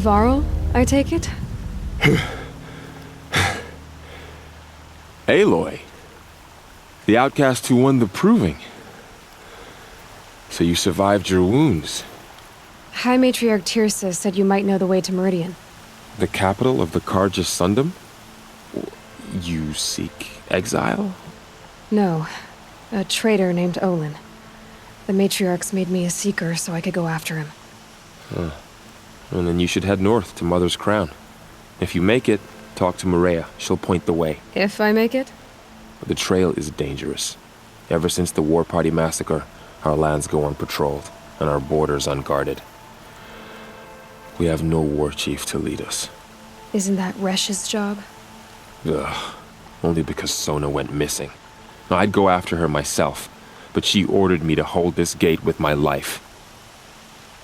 Varl, I take it? Aloy. The outcast who won the proving. So you survived your wounds. High Matriarch Tirsa said you might know the way to Meridian. The capital of the Carja Sundom? You seek exile? No. A traitor named Olin. The Matriarchs made me a seeker so I could go after him. Huh. And then you should head north to Mother's Crown. If you make it, talk to Maria. She'll point the way. If I make it? The trail is dangerous. Ever since the War Party massacre, our lands go unpatrolled, and our borders unguarded. We have no war chief to lead us. Isn't that Resh's job? Ugh. Only because Sona went missing. I'd go after her myself, but she ordered me to hold this gate with my life.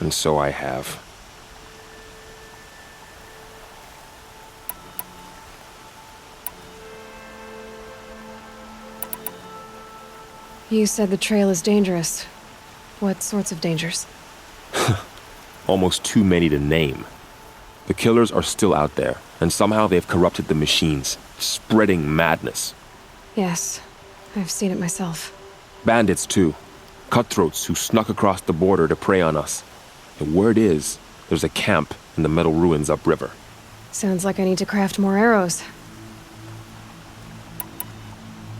And so I have. You said the trail is dangerous. What sorts of dangers? Almost too many to name. The killers are still out there, and somehow they've corrupted the machines, spreading madness. Yes, I've seen it myself. Bandits, too. Cutthroats who snuck across the border to prey on us. And word is, there's a camp in the metal ruins upriver. Sounds like I need to craft more arrows.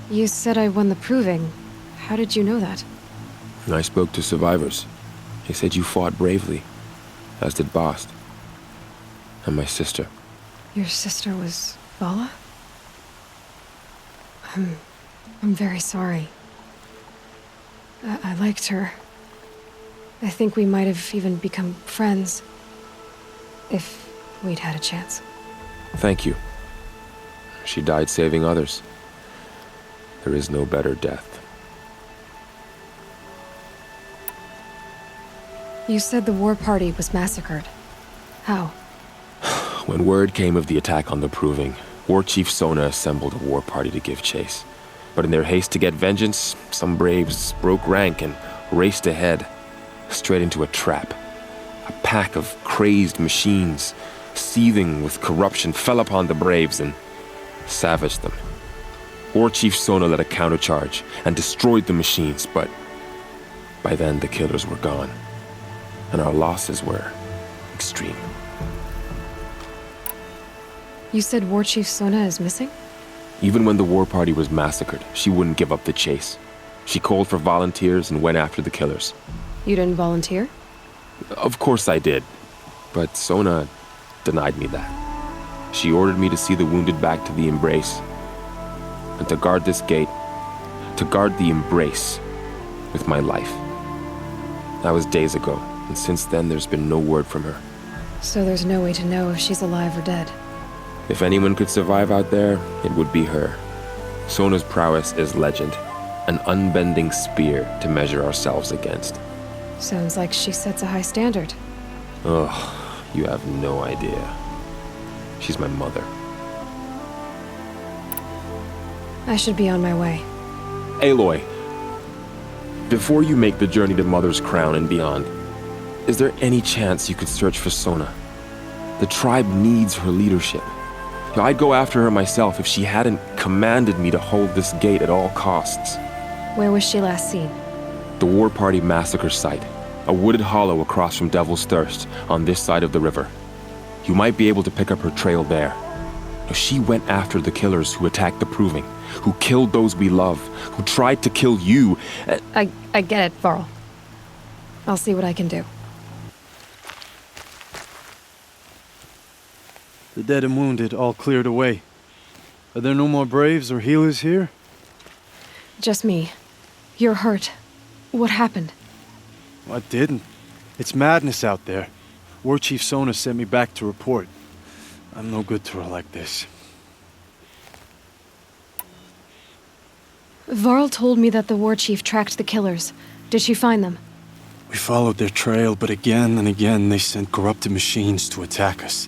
You said I won the proving. How did you know that? I spoke to survivors. They said you fought bravely, as did Bast. And my sister. Your sister was Vala? I'm very sorry. I liked her. I think we might have even become friends. If we'd had a chance. Thank you. She died saving others. There is no better death. You said the war party was massacred. How? When word came of the attack on the Proving, War Chief Sona assembled a war party to give chase. But in their haste to get vengeance, some braves broke rank and raced ahead, straight into a trap. A pack of crazed machines, seething with corruption, fell upon the braves and savaged them. War Chief Sona led a countercharge and destroyed the machines, but by then the killers were gone, and our losses were extreme. You said War Chief Sona is missing? Even when the war party was massacred, she wouldn't give up the chase. She called for volunteers and went after the killers. You didn't volunteer? Of course I did, but Sona denied me that. She ordered me to see the wounded back to the Embrace, and to guard this gate, to guard the Embrace with my life. That was days ago, and since then there's been no word from her. So there's no way to know if she's alive or dead. If anyone could survive out there, it would be her. Sona's prowess is legend, an unbending spear to measure ourselves against. Sounds like she sets a high standard. Ugh, you have no idea. She's my mother. I should be on my way. Aloy, before you make the journey to Mother's Crown and beyond, is there any chance you could search for Sona? The tribe needs her leadership. I'd go after her myself if she hadn't commanded me to hold this gate at all costs. Where was she last seen? The War Party massacre site, a wooded hollow across from Devil's Thirst on this side of the river. You might be able to pick up her trail there. She went after the killers who attacked the Proving, who killed those we love, who tried to kill you. I get it, Varl. I'll see what I can do. The dead and wounded all cleared away. Are there no more braves or healers here? Just me. You're hurt. What happened? I didn't. It's madness out there. War Chief Sona sent me back to report. I'm no good to her like this. Varl told me that the war chief tracked the killers. Did she find them? We followed their trail, but again and again they sent corrupted machines to attack us.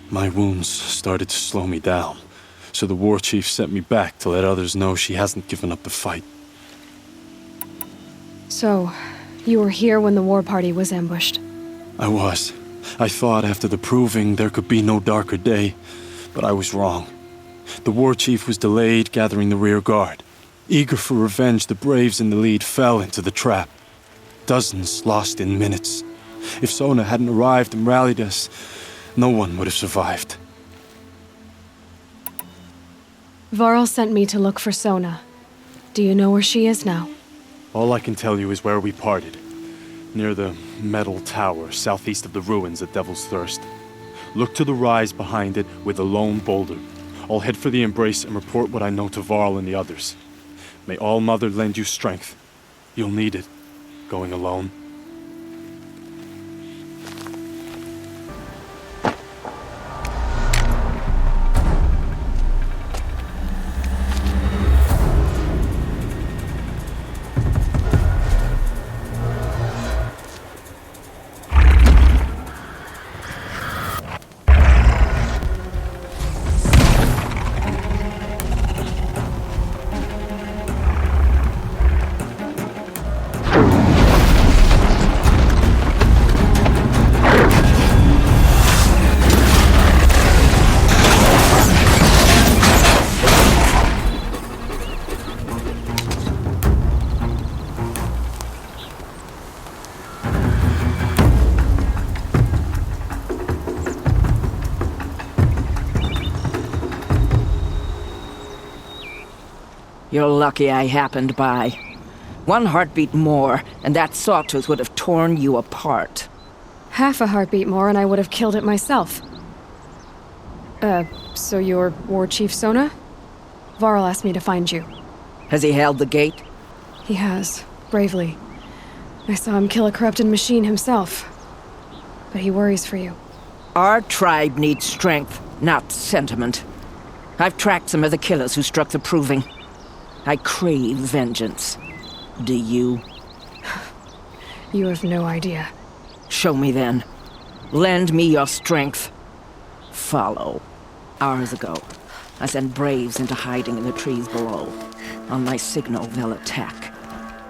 My wounds started to slow me down, so the war chief sent me back to let others know she hasn't given up the fight. So, you were here when the war party was ambushed? I was. I thought after the proving there could be no darker day, but I was wrong. The war chief was delayed gathering the rear guard. Eager for revenge, the braves in the lead fell into the trap. Dozens lost in minutes. If Sona hadn't arrived and rallied us, no one would have survived. Varl sent me to look for Sona. Do you know where she is now? All I can tell you is where we parted. Near the metal tower, southeast of the ruins at Devil's Thirst. Look to the rise behind it with a lone boulder. I'll head for the embrace and report what I know to Varl and the others. May All Mother lend you strength. You'll need it, going alone. You're lucky I happened by. One heartbeat more, and that sawtooth would have torn you apart. Half a heartbeat more and I would have killed it myself. So you're War Chief Sona? Varl asked me to find you. Has he held the gate? He has, bravely. I saw him kill a corrupted machine himself. But he worries for you. Our tribe needs strength, not sentiment. I've tracked some of the killers who struck the proving. I crave vengeance. Do you? You have no idea. Show me then. Lend me your strength. Follow. Hours ago, I sent braves into hiding in the trees below. On my signal, they'll attack.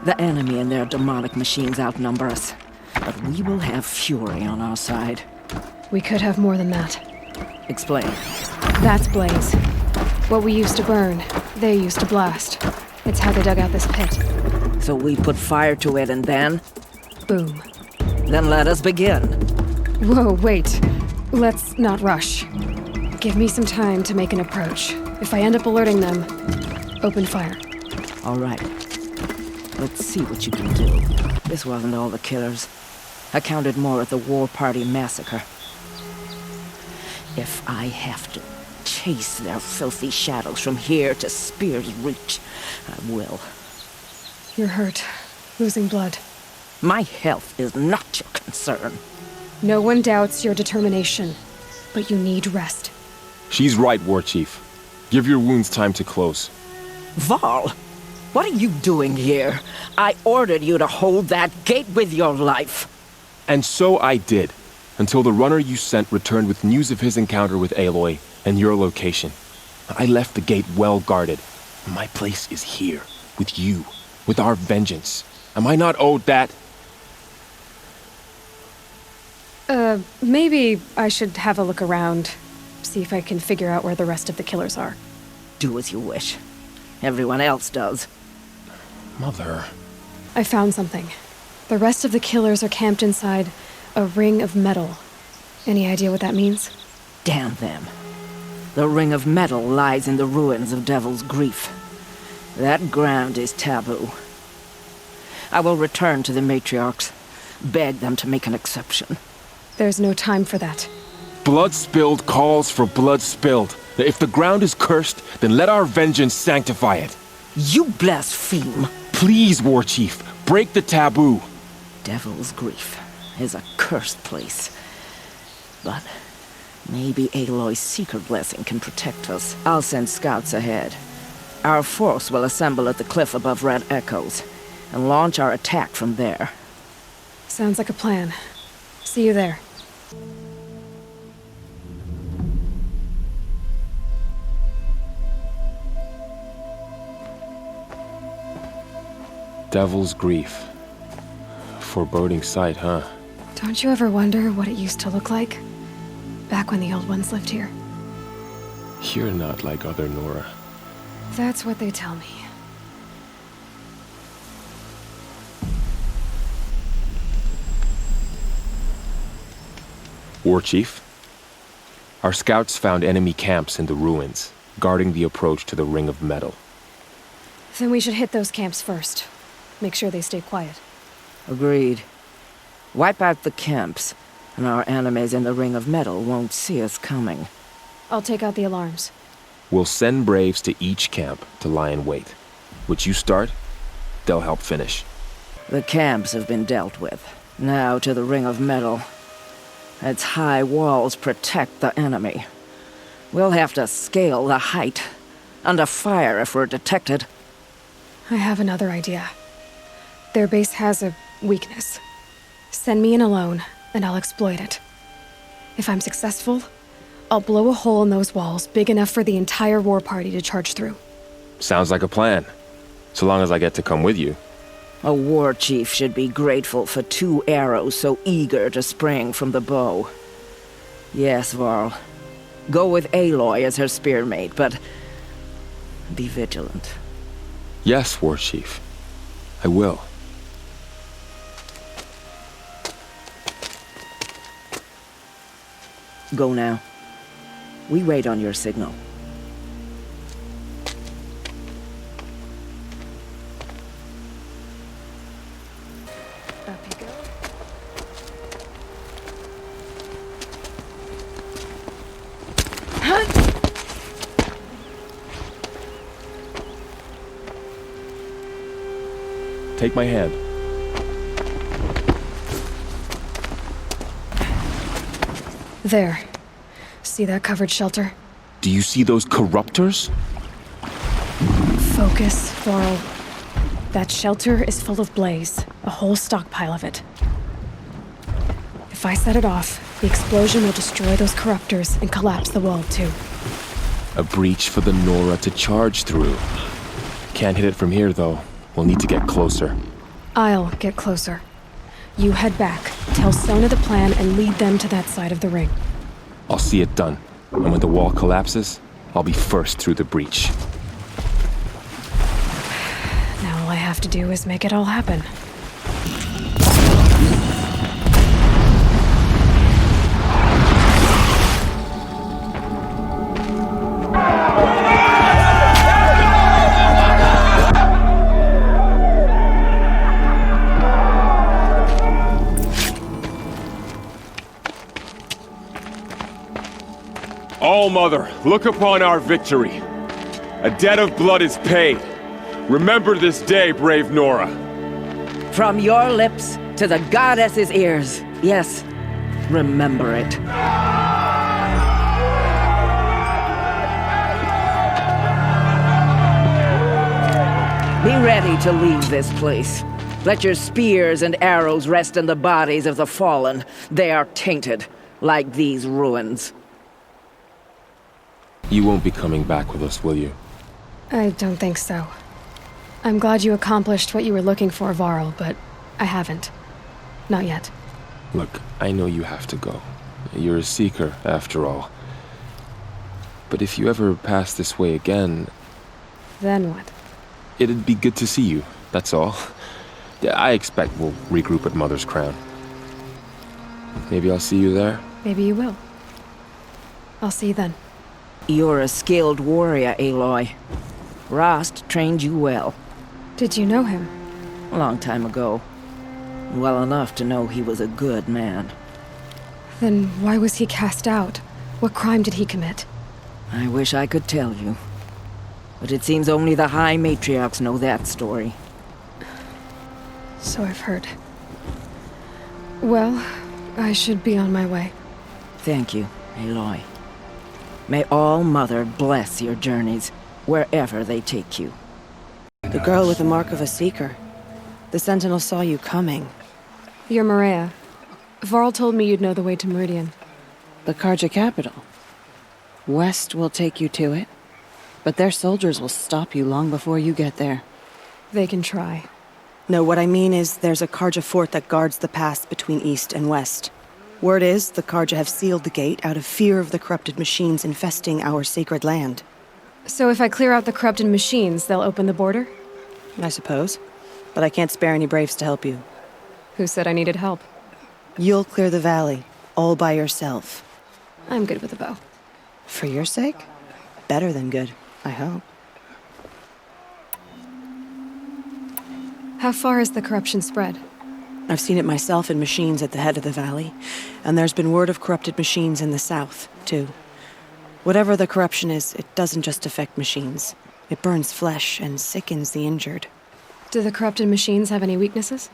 The enemy and their demonic machines outnumber us. But we will have fury on our side. We could have more than that. Explain. That's Blaze. What we used to burn, they used to blast. It's how they dug out this pit. So we put fire to it and then? Boom. Then let us begin. Whoa, wait. Let's not rush. Give me some time to make an approach. If I end up alerting them, open fire. All right. Let's see what you can do. This wasn't all the killers. I counted more at the War Party massacre. If I have to chase their filthy shadows from here to Spear's Reach, I will. You're hurt. Losing blood. My health is not your concern. No one doubts your determination, but you need rest. She's right, War Chief. Give your wounds time to close. Varl, what are you doing here? I ordered you to hold that gate with your life. And so I did, until the runner you sent returned with news of his encounter with Aloy and your location. I left the gate well guarded. My place is here, with you, with our vengeance. Am I not owed that? Maybe I should have a look around. See if I can figure out where the rest of the killers are. Do as you wish. Everyone else does. Mother... I found something. The rest of the killers are camped inside a ring of metal. Any idea what that means? Damn them. The ring of metal lies in the ruins of Devil's Grief. That ground is taboo. I will return to the matriarchs, beg them to make an exception. There's no time for that. Blood spilled calls for blood spilled. If the ground is cursed, then let our vengeance sanctify it. You blaspheme! Please, War Chief, break the taboo. Devil's Grief is a cursed place. But maybe Aloy's secret blessing can protect us. I'll send scouts ahead. Our force will assemble at the cliff above Red Echoes, and launch our attack from there. Sounds like a plan. See you there. Devil's Grief. Foreboding sight, huh? Don't you ever wonder what it used to look like? Back when the old ones lived here. You're not like other Nora. That's what they tell me. War Chief? Our scouts found enemy camps in the ruins, guarding the approach to the Ring of Metal. Then we should hit those camps first. Make sure they stay quiet. Agreed. Wipe out the camps, and our enemies in the Ring of Metal won't see us coming. I'll take out the alarms. We'll send Braves to each camp to lie in wait. Which you start, they'll help finish. The camps have been dealt with. Now to the Ring of Metal. Its high walls protect the enemy. We'll have to scale the height. Under fire if we're detected. I have another idea. Their base has a weakness. Send me in alone, and I'll exploit it. If I'm successful, I'll blow a hole in those walls big enough for the entire war party to charge through. Sounds like a plan. So long as I get to come with you. A war chief should be grateful for 2 arrows so eager to spring from the bow. Yes, Varl. Go with Aloy as her spearmate, but be vigilant. Yes, War Chief. I will. Go now. We wait on your signal. Up you go. Take my hand. There. See that covered shelter? Do you see those corruptors? Focus, Varl. That shelter is full of blaze. A whole stockpile of it. If I set it off, the explosion will destroy those corruptors and collapse the wall, too. A breach for the Nora to charge through. Can't hit it from here, though. We'll need to get closer. I'll get closer. You head back, tell Sona the plan, and lead them to that side of the ring. I'll see it done. And when the wall collapses, I'll be first through the breach. Now all I have to do is make it all happen. All-Mother, look upon our victory. A debt of blood is paid. Remember this day, brave Nora. From your lips to the goddess's ears. Yes, remember it. Be ready to leave this place. Let your spears and arrows rest in the bodies of the fallen. They are tainted, like these ruins. You won't be coming back with us, will you? I don't think so. I'm glad you accomplished what you were looking for, Varl, but I haven't. Not yet. Look, I know you have to go. You're a seeker, after all. But if you ever pass this way again... Then what? It'd be good to see you, that's all. I expect we'll regroup at Mother's Crown. Maybe I'll see you there? Maybe you will. I'll see you then. You're a skilled warrior, Aloy. Rost trained you well. Did you know him? A long time ago. Well enough to know he was a good man. Then why was he cast out? What crime did he commit? I wish I could tell you. But it seems only the High Matriarchs know that story. So I've heard. Well, I should be on my way. Thank you, Aloy. May All-Mother bless your journeys, wherever they take you. The girl with the mark of a seeker. The Sentinel saw you coming. You're Maria. Varl told me you'd know the way to Meridian. The Karja capital. West will take you to it, but their soldiers will stop you long before you get there. They can try. No, what I mean is there's a Karja fort that guards the pass between east and west. Word is the Karja have sealed the gate out of fear of the corrupted machines infesting our sacred land. So if I clear out the corrupted machines, they'll open the border? I suppose. But I can't spare any braves to help you. Who said I needed help? You'll clear the valley, all by yourself. I'm good with a bow. For your sake? Better than good, I hope. How far has the corruption spread? I've seen it myself in machines at the head of the valley, and there's been word of corrupted machines in the south, too. Whatever the corruption is, it doesn't just affect machines. It burns flesh and sickens the injured. Do the corrupted machines have any weaknesses?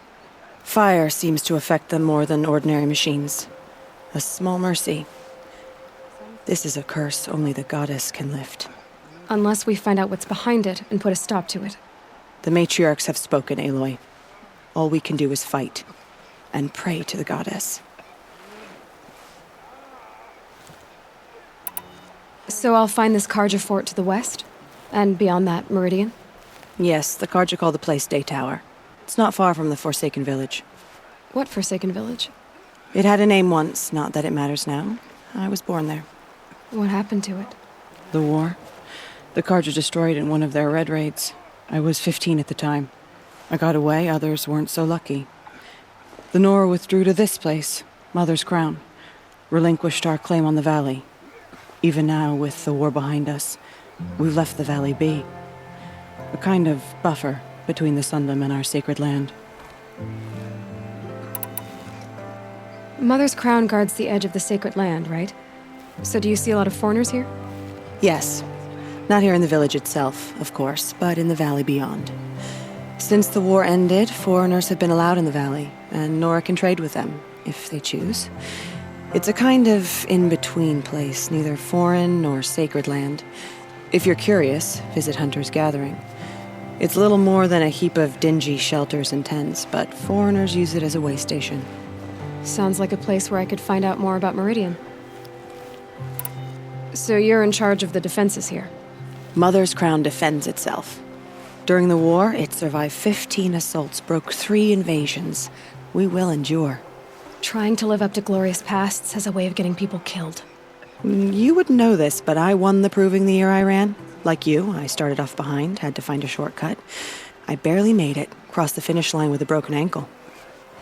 Fire seems to affect them more than ordinary machines. A small mercy. This is a curse only the goddess can lift. Unless we find out what's behind it and put a stop to it. The matriarchs have spoken, Aloy. All we can do is fight, and pray to the goddess. So I'll find this Karja fort to the west? And beyond that, Meridian? Yes, the Karja call the place Day Tower. It's not far from the Forsaken Village. What Forsaken Village? It had a name once, not that it matters now. I was born there. What happened to it? The war. The Karja destroyed in one of their red raids. I was 15 at the time. I got away, others weren't so lucky. The Nora withdrew to this place, Mother's Crown. Relinquished our claim on the valley. Even now, with the war behind us, we've left the valley be. A kind of buffer between the Sundom and our sacred land. Mother's Crown guards the edge of the sacred land, right? So do you see a lot of foreigners here? Yes. Not here in the village itself, of course, but in the valley beyond. Since the war ended, foreigners have been allowed in the valley, and Nora can trade with them, if they choose. It's a kind of in-between place, neither foreign nor sacred land. If you're curious, visit Hunter's Gathering. It's little more than a heap of dingy shelters and tents, but foreigners use it as a way station. Sounds like a place where I could find out more about Meridian. So you're in charge of the defenses here? Mother's Crown defends itself. During the war, it survived 15 assaults, broke 3 invasions. We will endure. Trying to live up to glorious pasts has a way of getting people killed. You wouldn't know this, but I won the proving the year I ran. Like you, I started off behind, had to find a shortcut. I barely made it, crossed the finish line with a broken ankle.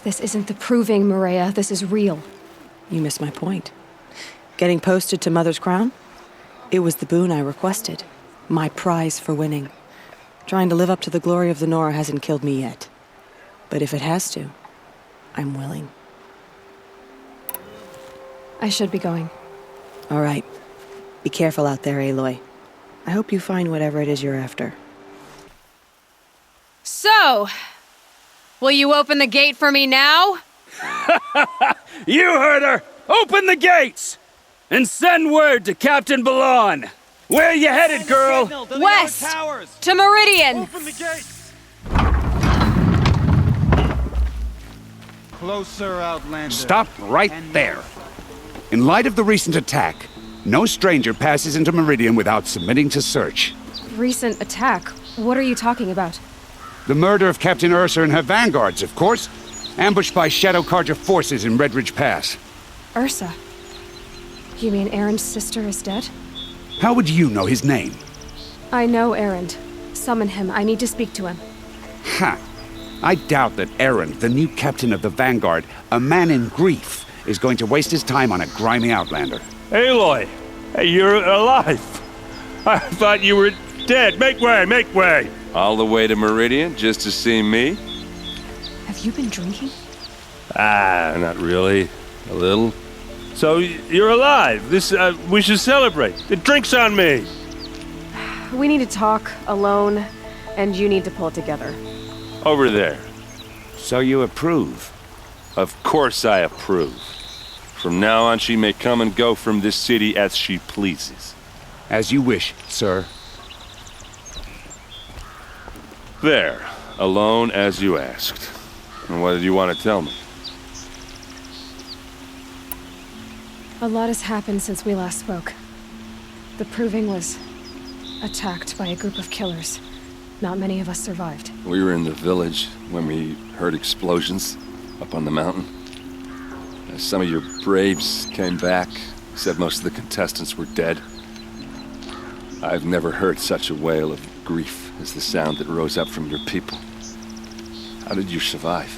This isn't the proving, Maria. This is real. You missed my point. Getting posted to Mother's Crown? It was the boon I requested. My prize for winning. Trying to live up to the glory of the Nora hasn't killed me yet. But if it has to, I'm willing. I should be going. All right. Be careful out there, Aloy. I hope you find whatever it is you're after. So, will you open the gate for me now? You heard her! Open the gates! And send word to Captain Ballon! Where you headed, girl? West! To Meridian! Open the gates! Closer, Outlander. Stop right there. In light of the recent attack, no stranger passes into Meridian without submitting to search. Recent attack? What are you talking about? The murder of Captain Ursa and her vanguards, of course. Ambushed by Shadow Karja forces in Red Ridge Pass. Ursa? You mean Aaron's sister is dead? How would you know his name? I know Aaron. Summon him. I need to speak to him. Ha! I doubt that Aaron, the new captain of the Vanguard, a man in grief, is going to waste his time on a grimy outlander. Aloy! Hey, you're alive! I thought you were dead. Make way, make way! All the way to Meridian just to see me? Have you been drinking? Not really. A little. So, you're alive. We should celebrate. The drink's on me. We need to talk, alone, and you need to pull it together. Over there. So you approve? Of course I approve. From now on, she may come and go from this city as she pleases. As you wish, sir. There. Alone as you asked. And what did you want to tell me? A lot has happened since we last spoke. The Proving was attacked by a group of killers. Not many of us survived. We were in the village when we heard explosions up on the mountain. Some of your braves came back, said most of the contestants were dead. I've never heard such a wail of grief as the sound that rose up from your people. How did you survive?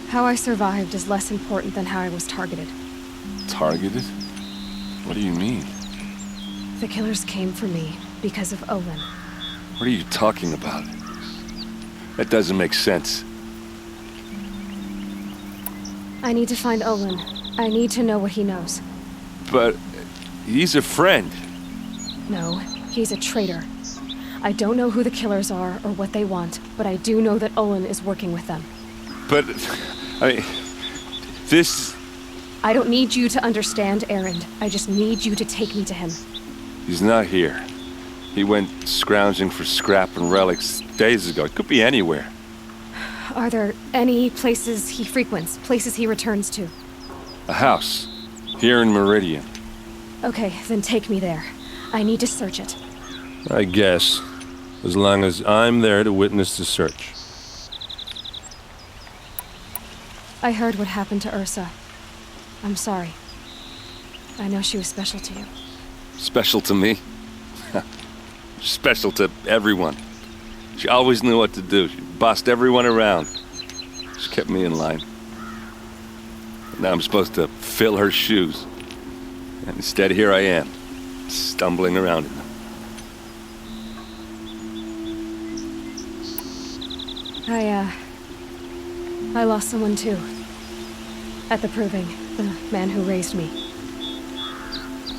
How I survived is less important than how I was targeted. Targeted? What do you mean? The killers came for me because of Olin. What are you talking about? That doesn't make sense. I need to find Olin. I need to know what he knows. But he's a friend. No, he's a traitor. I don't know who the killers are or what they want, but I do know that Olin is working with them. But, this... I don't need you to understand, Erend. I just need you to take me to him. He's not here. He went scrounging for scrap and relics days ago. It could be anywhere. Are there any places he frequents, places he returns to? A house. Here in Meridian. Okay, then take me there. I need to search it. I guess. As long as I'm there to witness the search. I heard what happened to Ursa. I'm sorry. I know she was special to you. Special to me? Special to everyone. She always knew what to do. She bossed everyone around. She kept me in line. Now I'm supposed to fill her shoes. And instead, here I am, stumbling around in them. I lost someone too. At the Proving, the man who raised me.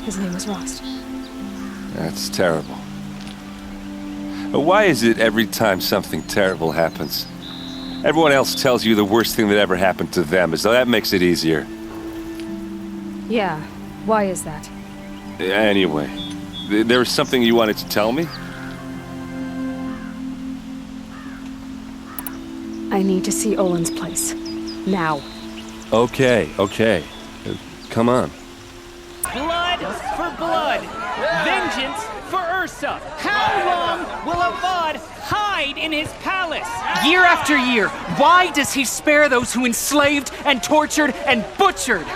His name was Rost. That's terrible. But why is it every time something terrible happens, everyone else tells you the worst thing that ever happened to them, as though that makes it easier? Yeah, why is that? Anyway, there was something you wanted to tell me? I need to see Olin's place. Now. Okay. Come on. Blood for blood. Vengeance for Ursa. How long will Avad hide in his palace? Year after year, why does he spare those who enslaved and tortured and butchered?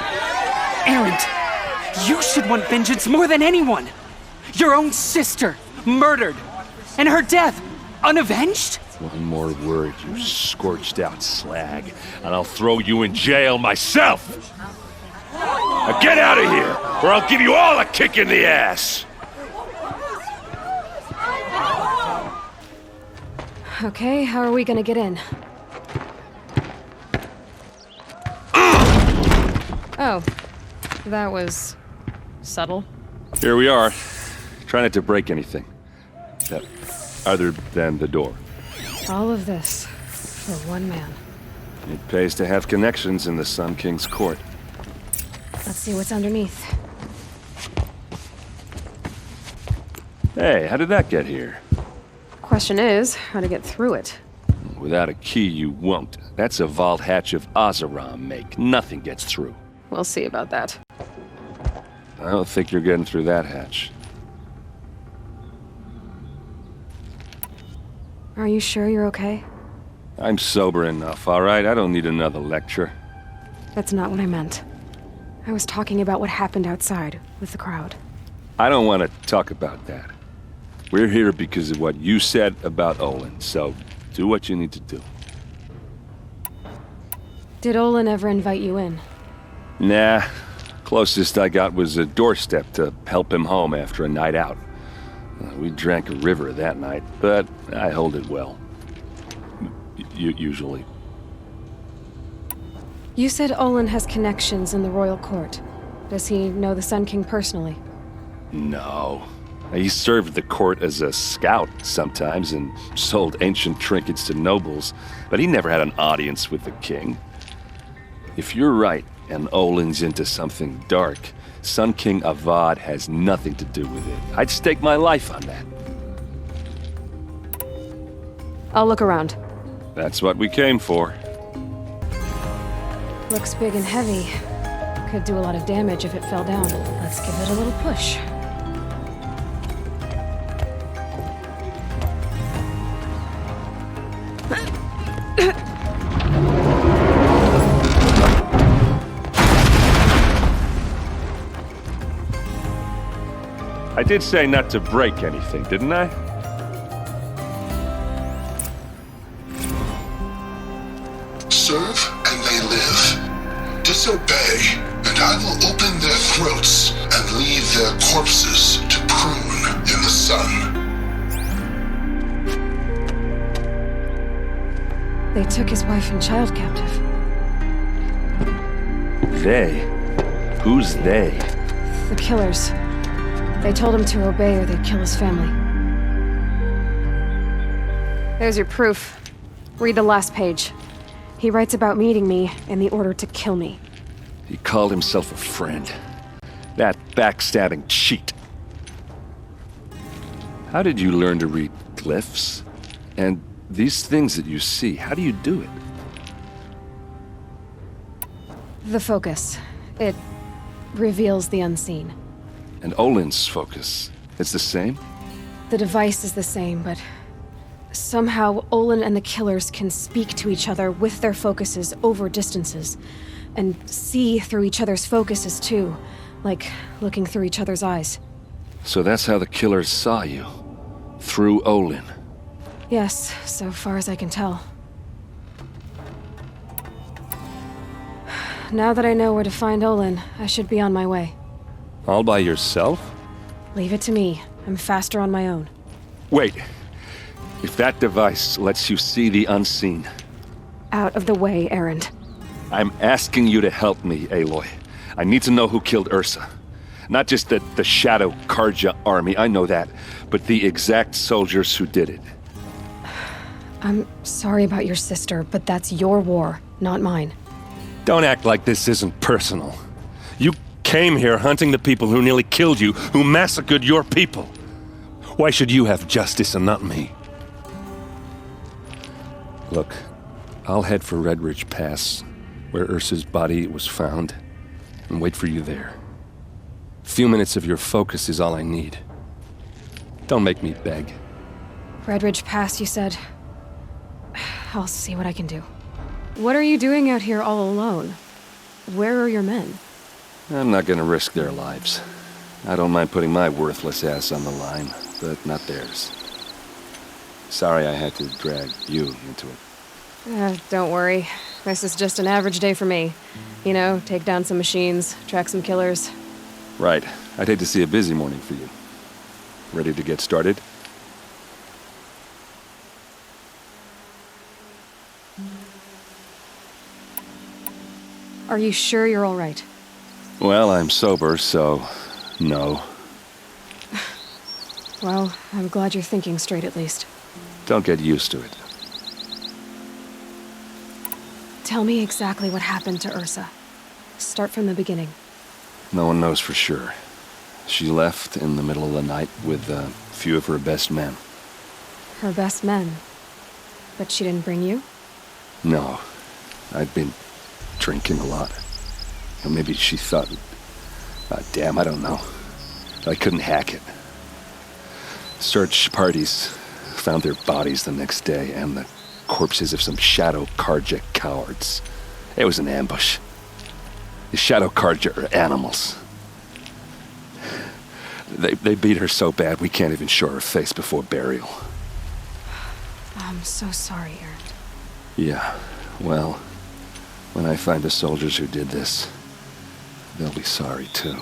Erend, you should want vengeance more than anyone. Your own sister, murdered. And her death, unavenged? One more word, you scorched-out slag, and I'll throw you in jail myself! Now get out of here, or I'll give you all a kick in the ass! Okay, how are we gonna get in? Oh, that was subtle. Here we are. Try not to break anything. Other than the door. All of this for one man. It pays to have connections in the Sun King's court. Let's see what's underneath. Hey, how did that get here? Question is, how to get through it. Without a key, you won't. That's a vault hatch of Oseram make. Nothing gets through. We'll see about that. I don't think you're getting through that hatch. Are you sure you're okay? I'm sober enough, all right? I don't need another lecture. That's not what I meant. I was talking about what happened outside with the crowd. I don't want to talk about that. We're here because of what you said about Olin, so do what you need to do. Did Olin ever invite you in? Nah. Closest I got was a doorstep to help him home after a night out. We drank a river that night, but I hold it well. Usually. You said Olin has connections in the royal court. Does he know the Sun King personally? No. He served the court as a scout sometimes and sold ancient trinkets to nobles, but he never had an audience with the king. If you're right, and Olin's into something dark, Sun King Avad has nothing to do with it. I'd stake my life on that. I'll look around. That's what we came for. Looks big and heavy. Could do a lot of damage if it fell down. Let's give it a little push. I did say not to break anything, didn't I? Serve and they live. Disobey, and I will open their throats and leave their corpses to prune in the sun. They took his wife and child captive. They? Who's they? The killers. They told him to obey or they'd kill his family. There's your proof. Read the last page. He writes about meeting me and the order to kill me. He called himself a friend. That backstabbing cheat. How did you learn to read glyphs? And these things that you see, how do you do it? The focus. It reveals the unseen. And Olin's focus, it's the same? The device is the same, but somehow Olin and the killers can speak to each other with their focuses over distances, and see through each other's focuses too, like looking through each other's eyes. So that's how the killers saw you? Through Olin? Yes, so far as I can tell. Now that I know where to find Olin, I should be on my way. All by yourself? Leave it to me. I'm faster on my own. Wait. If that device lets you see the unseen... Out of the way, Erend. I'm asking you to help me, Aloy. I need to know who killed Ursa. Not just the Shadow Karja army, I know that, but the exact soldiers who did it. I'm sorry about your sister, but that's your war, not mine. Don't act like this isn't personal. You came here hunting the people who nearly killed you, who massacred your people. Why should you have justice and not me? Look, I'll head for Red Ridge Pass, where Ursa's body was found, and wait for you there. A few minutes of your focus is all I need. Don't make me beg. Red Ridge Pass, you said? I'll see what I can do. What are you doing out here all alone? Where are your men? I'm not gonna risk their lives. I don't mind putting my worthless ass on the line, but not theirs. Sorry I had to drag you into it. Don't worry. This is just an average day for me. You know, take down some machines, track some killers. Right. I'd hate to see a busy morning for you. Ready to get started? Are you sure you're all right? Well, I'm sober, so... no. Well, I'm glad you're thinking straight at least. Don't get used to it. Tell me exactly what happened to Ursa. Start from the beginning. No one knows for sure. She left in the middle of the night with a few of her best men. Her best men? But she didn't bring you? No. I'd been drinking a lot. Or maybe she thought... damn, I don't know. I couldn't hack it. Search parties found their bodies the next day and the corpses of some Shadow Karja cowards. It was an ambush. The Shadow Karja are animals. They beat her so bad we can't even show her face before burial. I'm so sorry, Erend. Yeah, well, when I find the soldiers who did this, they'll be sorry too.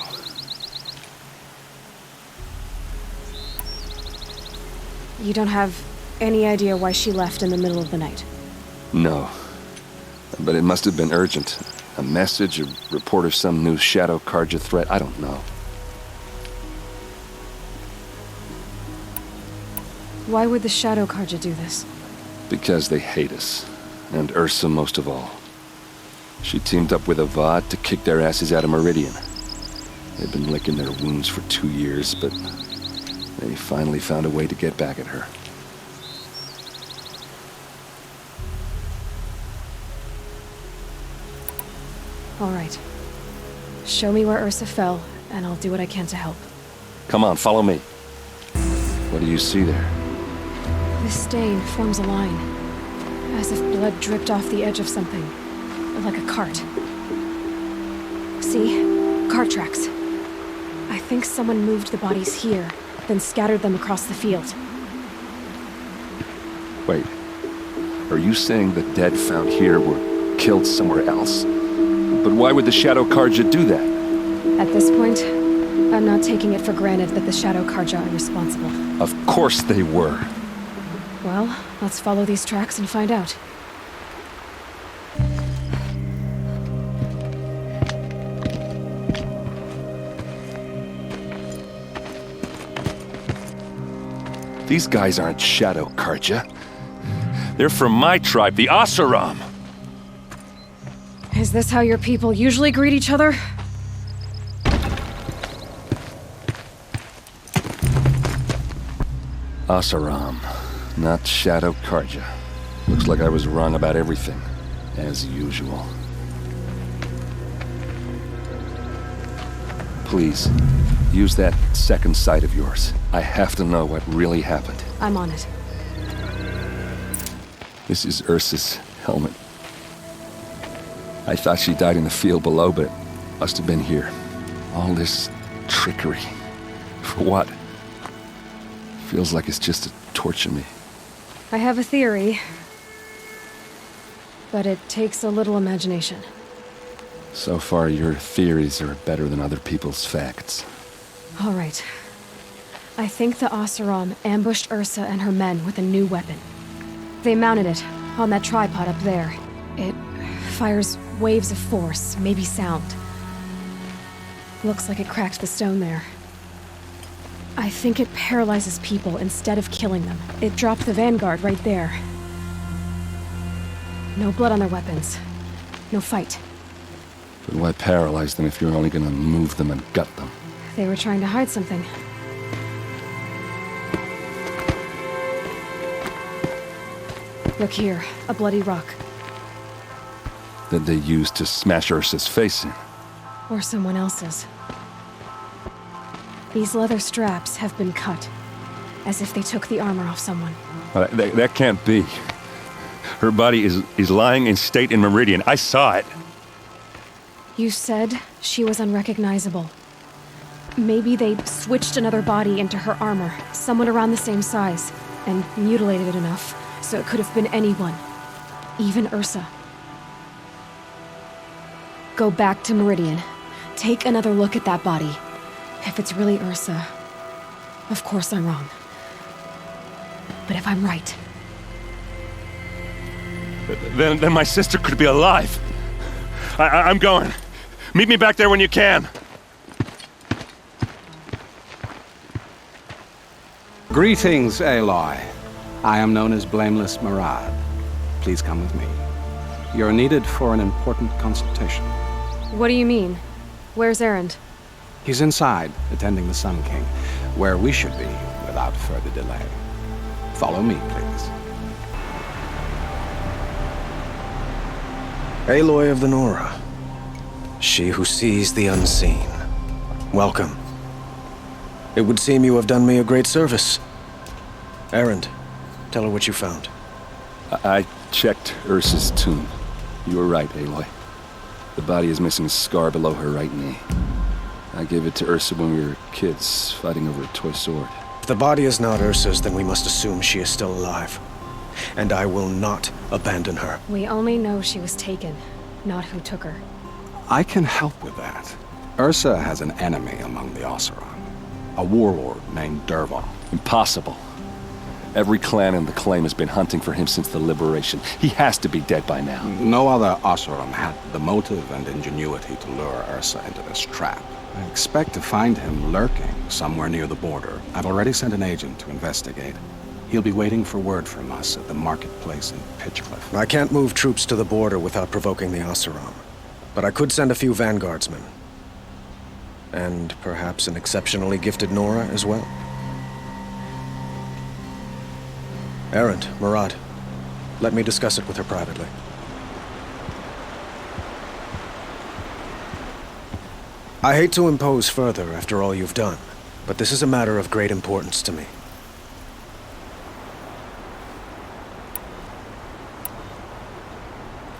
You don't have any idea why she left in the middle of the night? No. But it must have been urgent. A message, a report of some new Shadow Karja threat, I don't know. Why would the Shadow Karja do this? Because they hate us. And Ursa most of all. She teamed up with Avad to kick their asses out of Meridian. They've been licking their wounds for 2 years, but they finally found a way to get back at her. All right. Show me where Ursa fell, and I'll do what I can to help. Come on, follow me. What do you see there? This stain forms a line, as if blood dripped off the edge of something, like a cart. See? Cart tracks. I think someone moved the bodies here, then scattered them across the field. Wait. Are you saying the dead found here were killed somewhere else? But why would the Shadow Karja do that? At this point, I'm not taking it for granted that the Shadow Karja are responsible. Of course they were. Well, let's follow these tracks and find out. These guys aren't Shadow Karja. They're from my tribe, the Oseram. Is this how your people usually greet each other? Oseram, not Shadow Karja. Looks like I was wrong about everything, as usual. Please, use that second sight of yours. I have to know what really happened. I'm on it. This is Ursa's helmet. I thought she died in the field below, but it must have been here. All this trickery. For what? Feels like it's just to torture me. I have a theory, but it takes a little imagination. So far, your theories are better than other people's facts. All right. I think the Oseram ambushed Ursa and her men with a new weapon. They mounted it on that tripod up there. It fires waves of force, maybe sound. Looks like it cracked the stone there. I think it paralyzes people instead of killing them. It dropped the Vanguard right there. No blood on their weapons. No fight. But why paralyze them if you're only gonna move them and gut them? They were trying to hide something. Look here, a bloody rock. That they used to smash Ursa's face in. Or someone else's. These leather straps have been cut, as if they took the armor off someone. That can't be. Her body is lying in state in Meridian. I saw it. You said she was unrecognizable. Maybe they switched another body into her armor, someone around the same size, and mutilated it enough so it could have been anyone. Even Ursa. Go back to Meridian. Take another look at that body. If it's really Ursa, of course I'm wrong. But if I'm right... Then my sister could be alive. I'm going. Meet me back there when you can. Greetings, Aloy. I am known as Blameless Murad. Please come with me. You're needed for an important consultation. What do you mean? Where's Erend? He's inside, attending the Sun King, where we should be without further delay. Follow me, please. Aloy of the Nora. She who sees the unseen. Welcome. It would seem you have done me a great service. Erend, tell her what you found. I checked Ursa's tomb. You were right, Aloy. The body is missing a scar below her right knee. I gave it to Ursa when we were kids, fighting over a toy sword. If the body is not Ursa's, then we must assume she is still alive. And I will not abandon her. We only know she was taken, not who took her. I can help with that. Ursa has an enemy among the Oseram. A warlord named Dervahl. Impossible. Every clan in the claim has been hunting for him since the liberation. He has to be dead by now. No other Oseram had the motive and ingenuity to lure Ursa into this trap. I expect to find him lurking somewhere near the border. I've already sent an agent to investigate. He'll be waiting for word from us at the marketplace in Pitchcliff. I can't move troops to the border without provoking the Oseram. But I could send a few vanguardsmen. And perhaps an exceptionally gifted Nora as well. Erend, Murad, let me discuss it with her privately. I hate to impose further after all you've done, but this is a matter of great importance to me.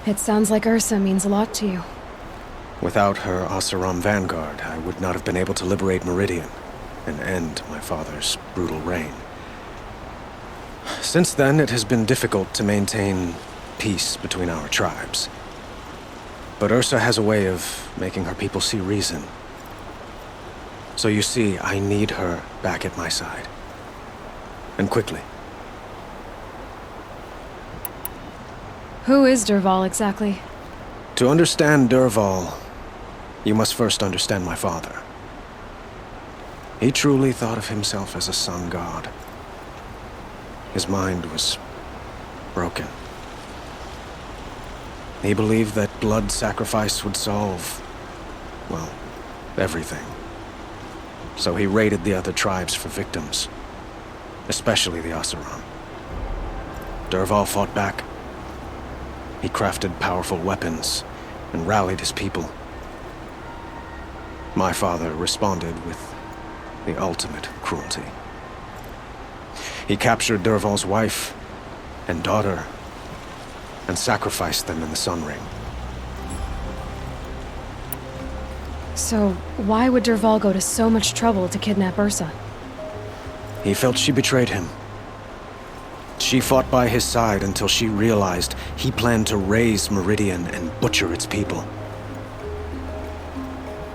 It sounds like Ursa means a lot to you. Without her Oseram vanguard, I would not have been able to liberate Meridian and end my father's brutal reign. Since then, it has been difficult to maintain peace between our tribes. But Ursa has a way of making her people see reason. So you see, I need her back at my side. And quickly. Who is Dervahl exactly? To understand Dervahl, you must first understand my father. He truly thought of himself as a sun god. His mind was broken. He believed that blood sacrifice would solve, well, everything. So he raided the other tribes for victims, especially the Oseram. Dervahl fought back. He crafted powerful weapons and rallied his people. My father responded with the ultimate cruelty. He captured Dervahl's wife and daughter and sacrificed them in the Sun Ring. So, why would Dervahl go to so much trouble to kidnap Ursa? He felt she betrayed him. She fought by his side until she realized he planned to raise Meridian and butcher its people.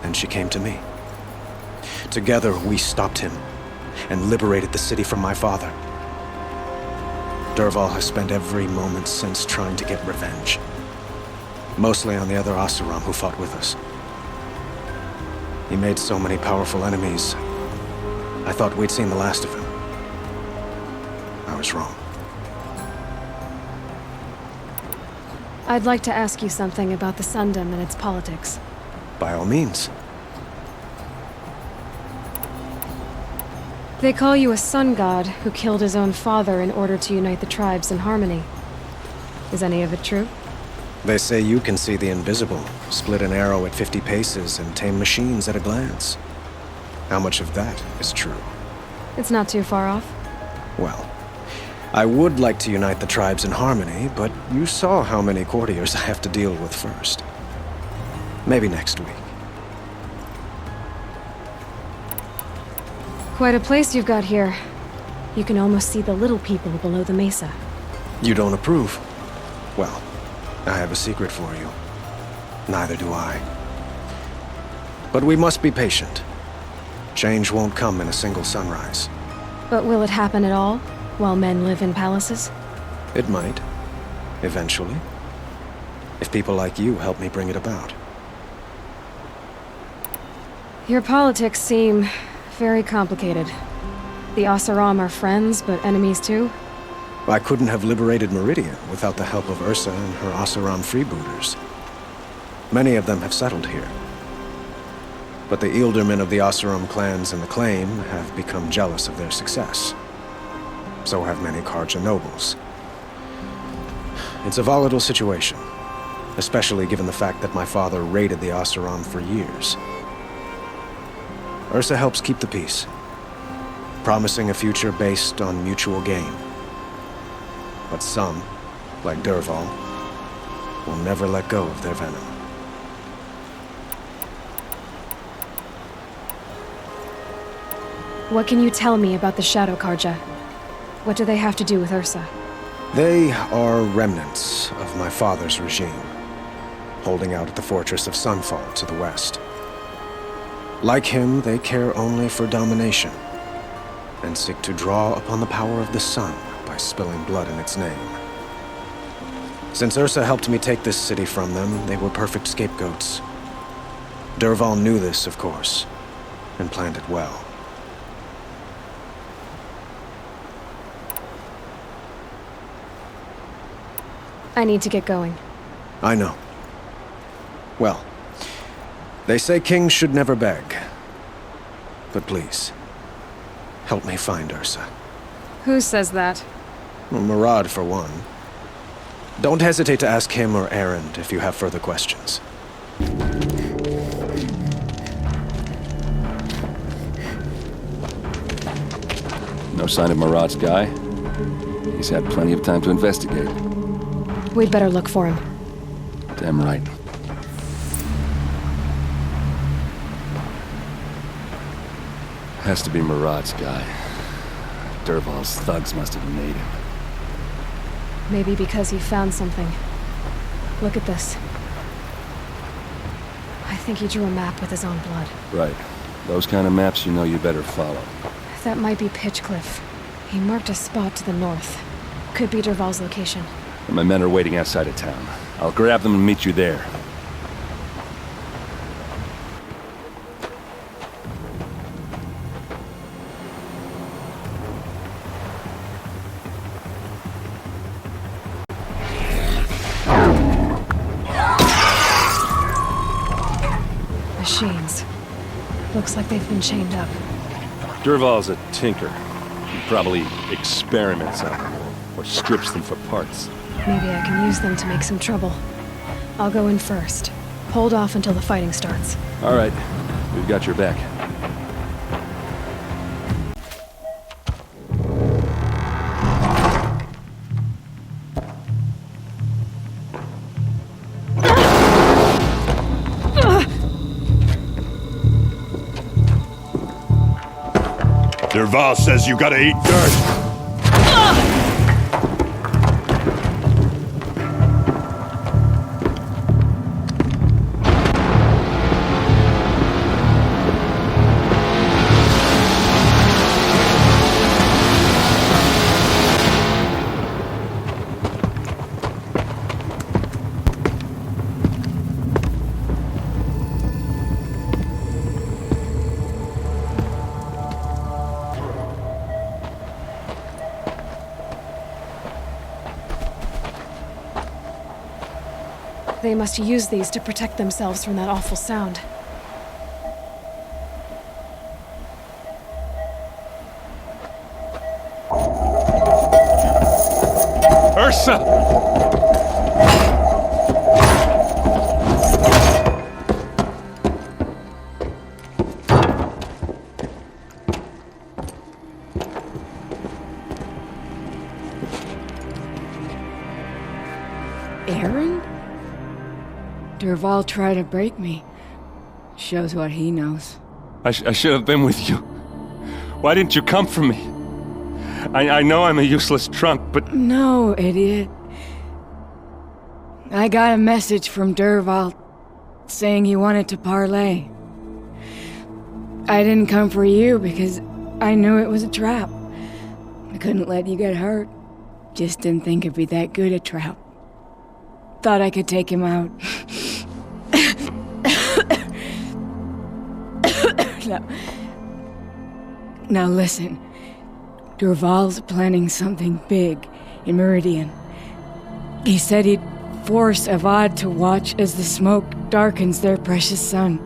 And she came to me. Together, we stopped him and liberated the city from my father. Dervahl has spent every moment since trying to get revenge. Mostly on the other Oseram who fought with us. He made so many powerful enemies. I thought we'd seen the last of him. I was wrong. I'd like to ask you something about the Sundom and its politics. By all means. They call you a sun god who killed his own father in order to unite the tribes in harmony. Is any of it true? They say you can see the invisible, split an arrow at 50 paces, and tame machines at a glance. How much of that is true? It's not too far off. Well, I would like to unite the tribes in harmony, but you saw how many courtiers I have to deal with first. Maybe next week. Quite a place you've got here. You can almost see the little people below the mesa. You don't approve? Well, I have a secret for you. Neither do I. But we must be patient. Change won't come in a single sunrise. But will it happen at all, while men live in palaces? It might. Eventually. If people like you help me bring it about. Your politics seem very complicated. The Oseram are friends, but enemies too? I couldn't have liberated Meridian without the help of Ursa and her Oseram freebooters. Many of them have settled here. But the Ealdormen of the Oseram clans in the Claim have become jealous of their success. So have many Karja nobles. It's a volatile situation, especially given the fact that my father raided the Oseram for years. Ursa helps keep the peace, promising a future based on mutual gain. But some, like Dervahl, will never let go of their venom. What can you tell me about the Shadow Karja? What do they have to do with Ursa? They are remnants of my father's regime, holding out at the fortress of Sunfall to the west. Like him, they care only for domination, and seek to draw upon the power of the sun by spilling blood in its name. Since Ursa helped me take this city from them, they were perfect scapegoats. Dervahl knew this, of course, and planned it well. I need to get going. I know. Well, they say kings should never beg. But please, help me find Ursa. Who says that? Well, Murad, for one. Don't hesitate to ask him or Erend if you have further questions. No sign of Murad's guy? He's had plenty of time to investigate. We'd better look for him. Damn right. Has to be Murad's guy. Dervahl's thugs must have made him. Maybe because he found something. Look at this. I think he drew a map with his own blood. Right. Those kind of maps you know you better follow. That might be Pitchcliff. He marked a spot to the north. Could be Dervahl's location. And my men are waiting outside of town. I'll grab them and meet you there. Machines. Looks like they've been chained up. Dervahl's a tinker. He probably experiments on them, or strips them for parts. Maybe I can use them to make some trouble. I'll go in first. Hold off until the fighting starts. All right. We've got your back. Dervahl says you gotta eat dirt. They must use these to protect themselves from that awful sound. Ursa! Aaron? Dervahl tried to break me. Shows what he knows. I should have been with you. Why didn't you come for me? I know I'm a useless trunk, but... No, idiot. I got a message from Dervahl saying he wanted to parlay. I didn't come for you because I knew it was a trap. I couldn't let you get hurt. Just didn't think it'd be that good a trap. Thought I could take him out. Now listen. Dervahl's planning something big in Meridian. He said he'd force Avad to watch as the smoke darkens their precious sun.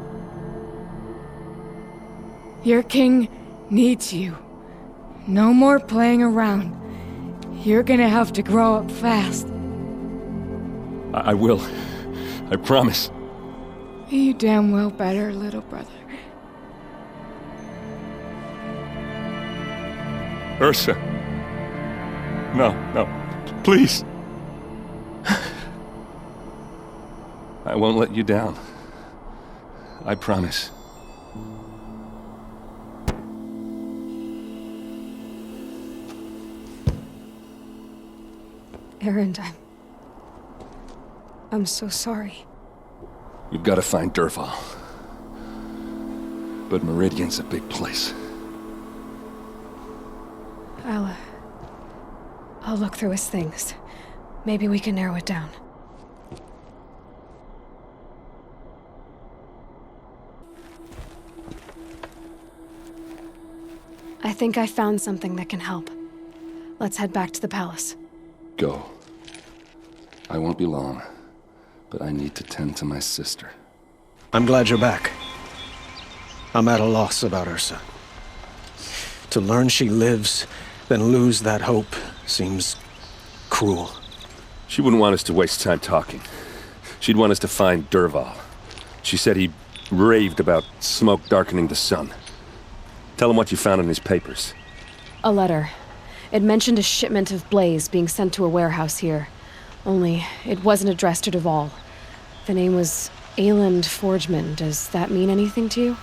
Your king needs you. No more playing around. You're gonna have to grow up fast. I will. I promise. You damn well better, little brother. Ursa. No, please. I won't let you down. I promise. Aaron, I'm so sorry. We've got to find Dervahl. But Meridian's a big place. I'll look through his things. Maybe we can narrow it down. I think I found something that can help. Let's head back to the palace. Go. I won't be long, but I need to tend to my sister. I'm glad you're back. I'm at a loss about Ursa. To learn she lives, then lose that hope, seems cruel. She wouldn't want us to waste time talking. She'd want us to find Dervahl. She said he raved about smoke darkening the sun. Tell him what you found in his papers. A letter. It mentioned a shipment of blaze being sent to a warehouse here. Only, it wasn't addressed to Dervahl. The name was Ayland Forgeman. Does that mean anything to you?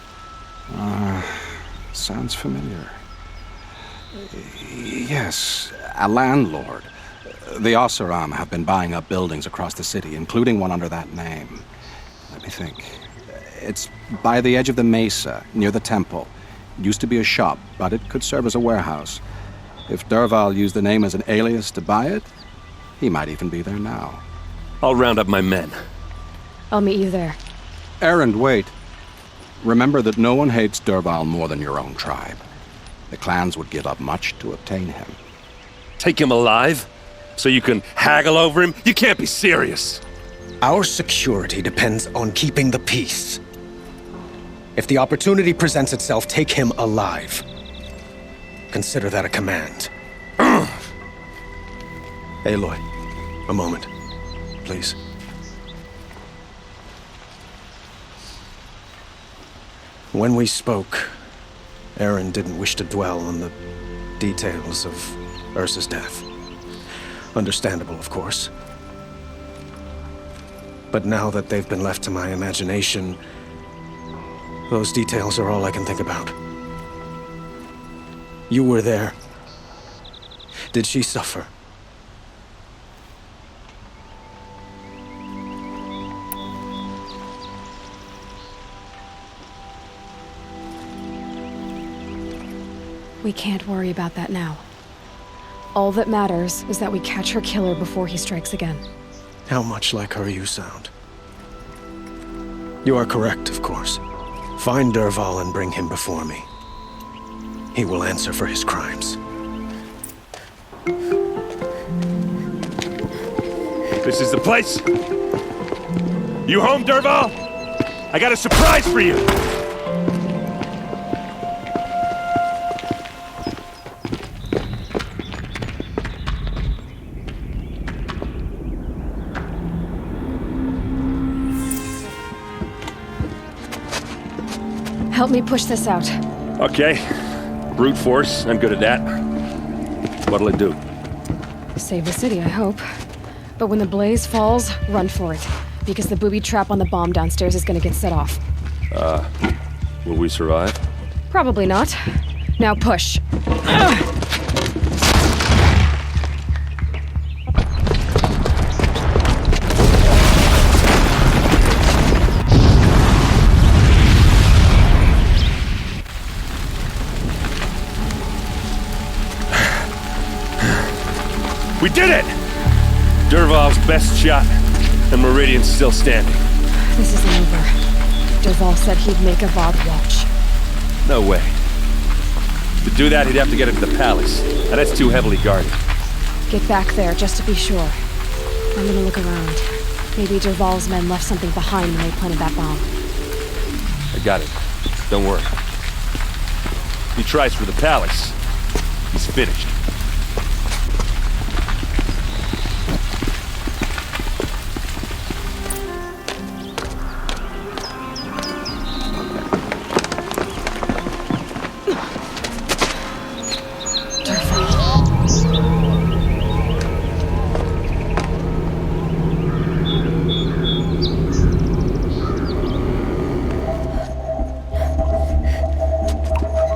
Sounds familiar. Yes, a landlord. The Oseram have been buying up buildings across the city, including one under that name. Let me think. It's by the edge of the mesa, near the temple. It used to be a shop, but it could serve as a warehouse. If Dervahl used the name as an alias to buy it, he might even be there now. I'll round up my men. I'll meet you there. Erend, wait. Remember that no one hates Dervahl more than your own tribe. The clans would give up much to obtain him. Take him alive? So you can haggle over him? You can't be serious. Our security depends on keeping the peace. If the opportunity presents itself, take him alive. Consider that a command. Aloy, a moment, please. When we spoke, Erend didn't wish to dwell on the details of Ursa's death. Understandable, of course. But now that they've been left to my imagination, those details are all I can think about. You were there. Did she suffer? We can't worry about that now. All that matters is that we catch her killer before he strikes again. How much like her you sound. You are correct, of course. Find Dervahl and bring him before me. He will answer for his crimes. This is the place? You home, Dervahl? I got a surprise for you! Help me push this out. Okay. Brute force, I'm good at that. What'll it do? Save the city, I hope. But when the blaze falls, run for it. Because the booby trap on the bomb downstairs is gonna get set off. Will we survive? Probably not. Now push. We did it! Dervahl's best shot, and Meridian's still standing. This isn't over. Dervahl said he'd make Avad watch. No way. To do that, he'd have to get into the palace, and that's too heavily guarded. Get back there, just to be sure. I'm gonna look around. Maybe Dervahl's men left something behind when they planted that bomb. I got it. Don't worry. He tries for the palace. He's finished.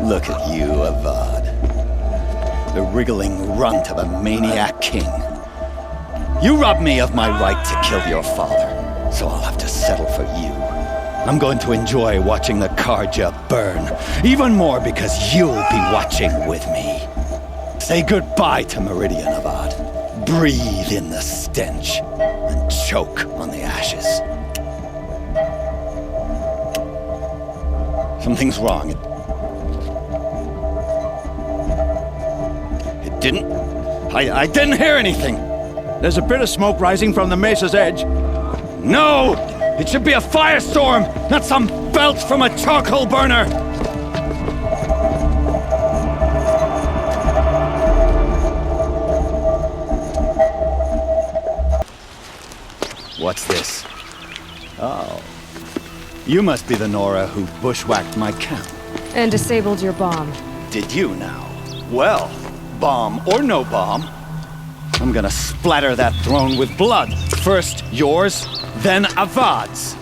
Look at you, Avad. The wriggling runt of a maniac king. You robbed me of my right to kill your father, so I'll have to settle for you. I'm going to enjoy watching the Karja burn, even more because you'll be watching with me. Say goodbye to Meridian, Avad. Breathe in the stench, and choke on the ashes. Something's wrong. I didn't hear anything. There's a bit of smoke rising from the mesa's edge. No! It should be a firestorm, not some belch from a charcoal burner! What's this? Oh. You must be the Nora who bushwhacked my camp. And disabled your bomb. Did you now? Well, bomb or no bomb, I'm gonna splatter that throne with blood. First yours, then Avad's.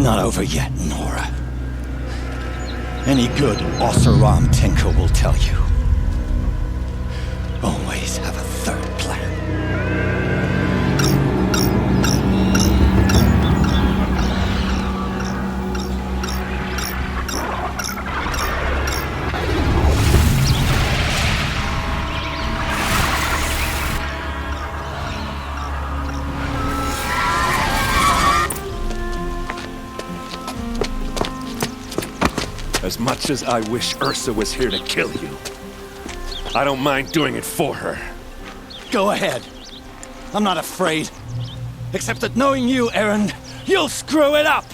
not over yet, Nora. Any good Oseram tinker will tell you. Always have a third plan. As much as I wish Ursa was here to kill you, I don't mind doing it for her. Go ahead. I'm not afraid. Except that knowing you, Erend, you'll screw it up!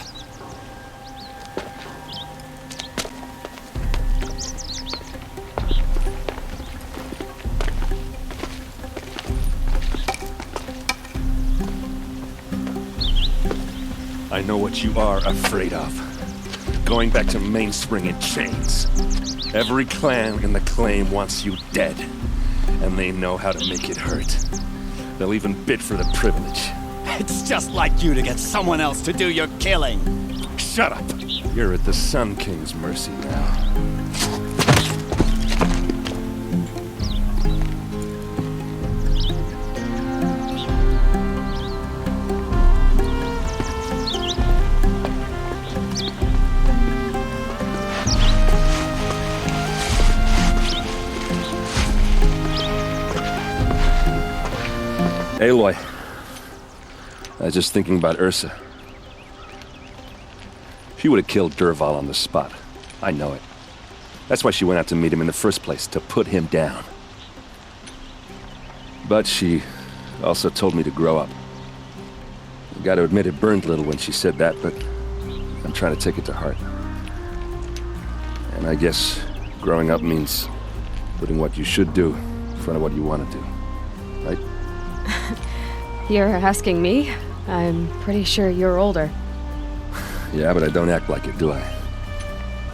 I know what you are afraid of. Going back to Mainspring in chains. Every clan in the claim wants you dead, and they know how to make it hurt. They'll even bid for the privilege. It's just like you to get someone else to do your killing. Shut up! You're at the Sun King's mercy now. Aloy, I was just thinking about Ursa. She would have killed Dervahl on the spot. I know it. That's why she went out to meet him in the first place, to put him down. But she also told me to grow up. I gotta admit it burned a little when she said that, but I'm trying to take it to heart. And I guess growing up means putting what you should do in front of what you want to do, right? You're asking me? I'm pretty sure you're older. Yeah, but I don't act like it, do I?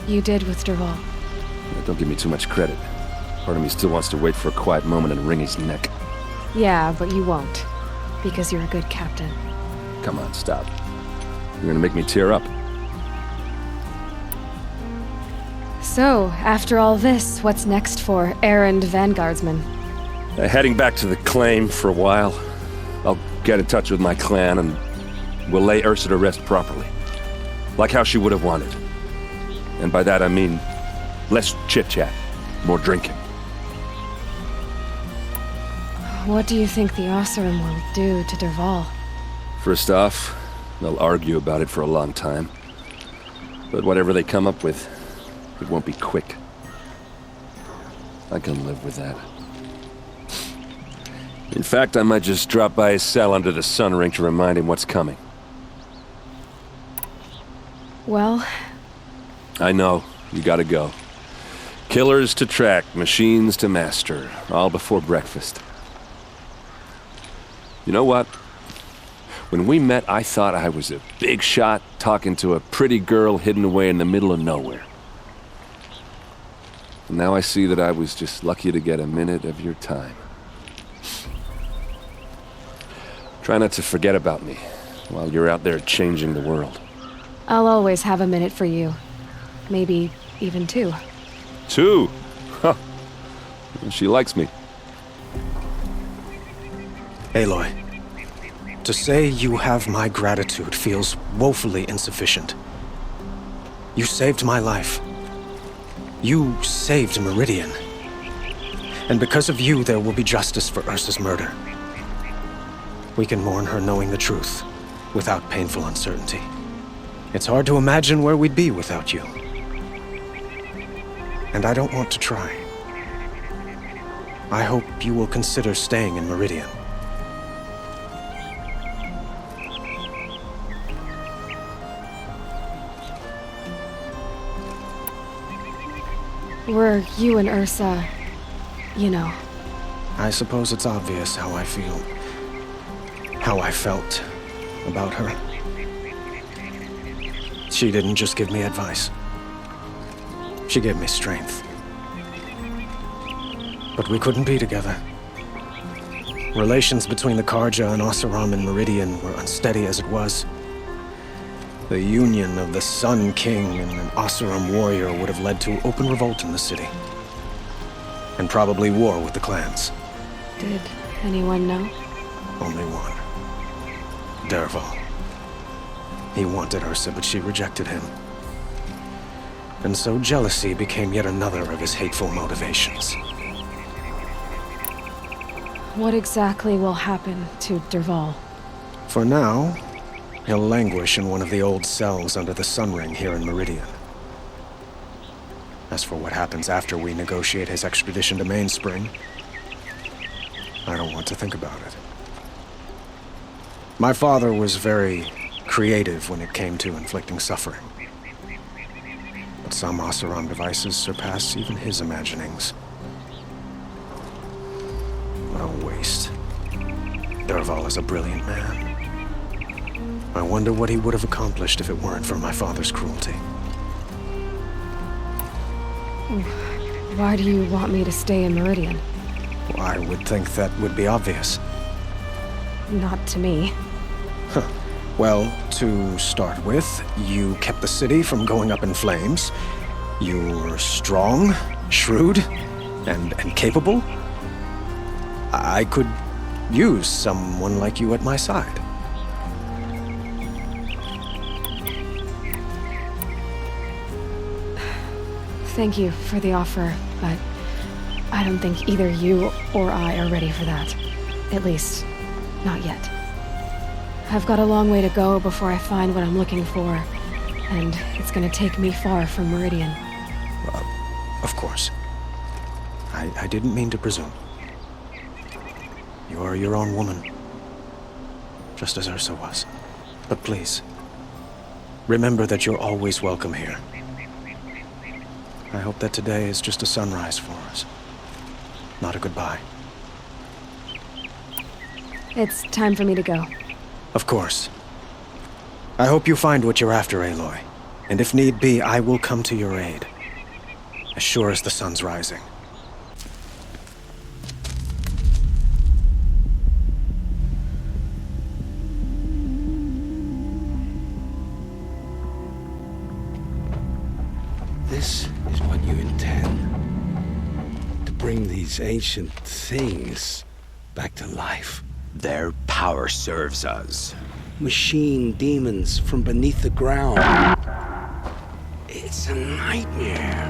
You did with Dervahl. Yeah, don't give me too much credit. Part of me still wants to wait for a quiet moment and wring his neck. Yeah, but you won't. Because you're a good captain. Come on, stop. You're gonna make me tear up. So, after all this, what's next for Erend Vanguardsman? Heading back to the claim for a while. I'll get in touch with my clan and we'll lay Ursa to rest properly. Like how she would have wanted. And by that I mean less chit-chat, more drinking. What do you think the Oseram will do to Dervahl? First off, they'll argue about it for a long time. But whatever they come up with, it won't be quick. I can live with that. In fact, I might just drop by his cell under the sun ring to remind him what's coming. Well... I know. You gotta go. Killers to track, machines to master. All before breakfast. You know what? When we met, I thought I was a big shot talking to a pretty girl hidden away in the middle of nowhere. And now I see that I was just lucky to get a minute of your time. Try not to forget about me while you're out there changing the world. I'll always have a minute for you. Maybe even 2. 2? Huh. She likes me. Aloy, to say you have my gratitude feels woefully insufficient. You saved my life. You saved Meridian. And because of you, there will be justice for Ursa's murder. We can mourn her knowing the truth, without painful uncertainty. It's hard to imagine where we'd be without you. And I don't want to try. I hope you will consider staying in Meridian. Were you and Ursa, you know? I suppose it's obvious how I feel. How I felt about her. She didn't just give me advice. She gave me strength. But we couldn't be together. Relations between the Karja and Oseram and Meridian were unsteady as it was. The union of the Sun King and an Oseram warrior would have led to open revolt in the city. And probably war with the clans. Did anyone know? Only one. Dervahl. He wanted Ursa, but she rejected him. And so jealousy became yet another of his hateful motivations. What exactly will happen to Dervahl? For now, he'll languish in one of the old cells under the Sun Ring here in Meridian. As for what happens after we negotiate his extradition to Mainspring, I don't want to think about it. My father was very creative when it came to inflicting suffering. But some Oseram devices surpass even his imaginings. What a waste. Dervahl is a brilliant man. I wonder what he would have accomplished if it weren't for my father's cruelty. Why do you want me to stay in Meridian? Well, I would think that would be obvious. Not to me. Well, to start with, you kept the city from going up in flames. You were strong, shrewd, and capable. I could use someone like you at my side. Thank you for the offer, but I don't think either you or I are ready for that. At least, not yet. I've got a long way to go before I find what I'm looking for, and it's gonna take me far from Meridian. Of course. I didn't mean to presume. You are your own woman, just as Ursa was. But please, remember that you're always welcome here. I hope that today is just a sunrise for us, not a goodbye. It's time for me to go. Of course. I hope you find what you're after, Aloy. And if need be, I will come to your aid. As sure as the sun's rising. This is what you intend. To bring these ancient things back to life. Their power serves us. Machine demons from beneath the ground. It's a nightmare.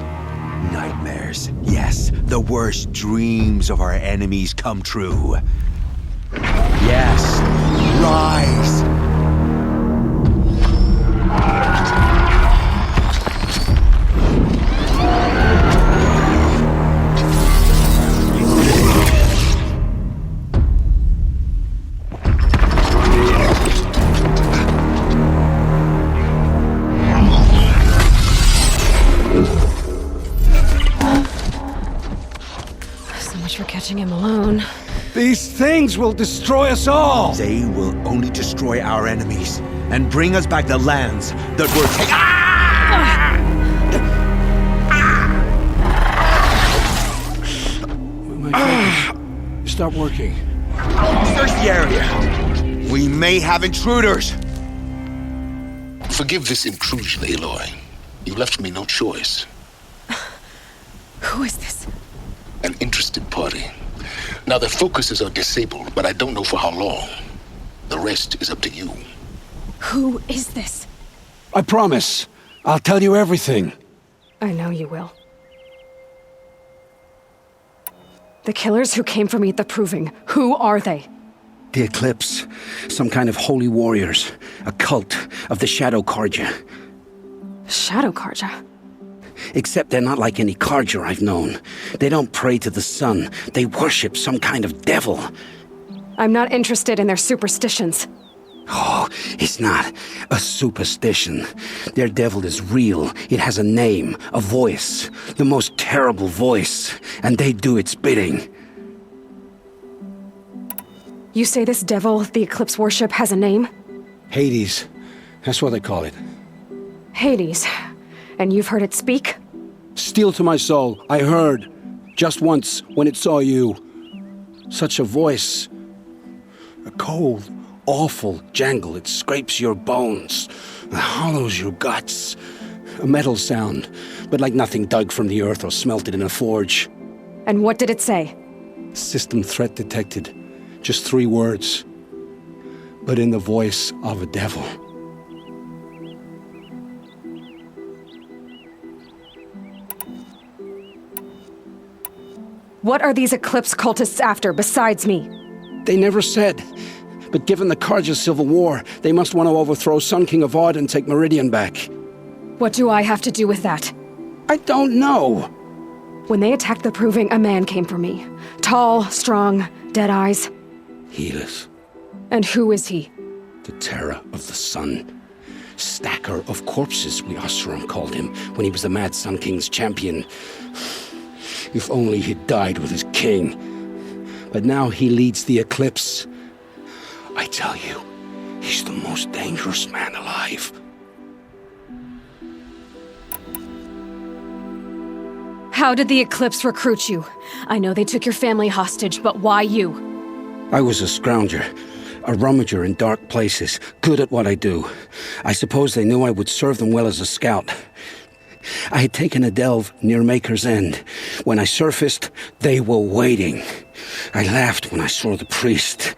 Nightmares. Yes, the worst dreams of our enemies come true. Yes, rise! For catching him alone. These things will destroy us all! They will only destroy our enemies and bring us back the lands that were taken. My focus. Stop working. Search the area. We may have intruders. Forgive this intrusion, Aloy. You left me no choice. Who is this? An interested party. Now their focuses are disabled, but I don't know for how long. The rest is up to you. Who is this? I promise. I'll tell you everything. I know you will. The killers who came for me at the Proving, who are they? The Eclipse. Some kind of holy warriors. A cult of the Shadow Carja. Shadow Carja? Except they're not like any Carja I've known. They don't pray to the sun. They worship some kind of devil. I'm not interested in their superstitions. Oh, it's not a superstition. Their devil is real. It has a name, a voice, the most terrible voice, and they do its bidding. You say this devil the Eclipse worship has a name? Hades. That's what they call it. Hades. And you've heard it speak? Steel to my soul, I heard. Just once, when it saw you. Such a voice. A cold, awful jangle, it scrapes your bones. It hollows your guts. A metal sound, but like nothing dug from the earth or smelted in a forge. And what did it say? System threat detected. Just 3 words. But in the voice of a devil. What are these Eclipse cultists after besides me? They never said. But given the Carja civil war, they must want to overthrow Sun King Avad and take Meridian back. What do I have to do with that? I don't know. When they attacked the Proving, a man came for me. Tall, strong, dead eyes. Helis. And who is he? The terror of the sun. Stacker of corpses, we Oseram called him, when he was the Mad Sun King's champion. If only he'd died with his king. But now he leads the Eclipse. I tell you, he's the most dangerous man alive. How did the Eclipse recruit you? I know they took your family hostage, but why you? I was a scrounger, a rummager in dark places, good at what I do. I suppose they knew I would serve them well as a scout. I had taken a delve near Maker's End. When I surfaced, they were waiting. I laughed when I saw the priest,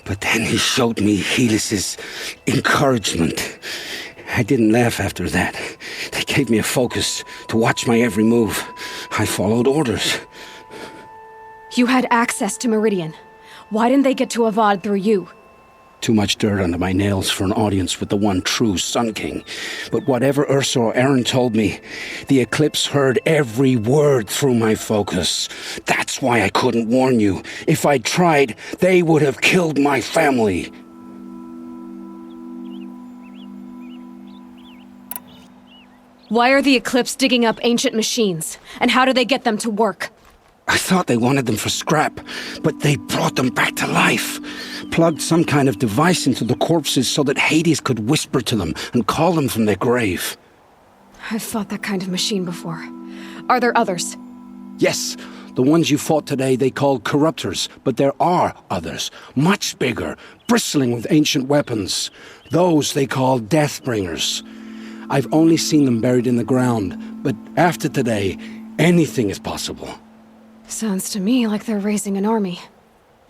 but then he showed me Helis's encouragement. I didn't laugh after that. They gave me a focus to watch my every move. I followed orders. You had access to Meridian. Why didn't they get to Avad through you? Too much dirt under my nails for an audience with the one true Sun King. But whatever Ursa or Aaron told me, the Eclipse heard every word through my focus. That's why I couldn't warn you. If I'd tried, they would have killed my family. Why are the Eclipse digging up ancient machines? And how do they get them to work? I thought they wanted them for scrap, but they brought them back to life. Plugged some kind of device into the corpses so that Hades could whisper to them and call them from their grave. I've fought that kind of machine before. Are there others? Yes, the ones you fought today they called corruptors, but there are others, much bigger, bristling with ancient weapons. Those they call Deathbringers. I've only seen them buried in the ground, but after today, anything is possible. Sounds to me like they're raising an army.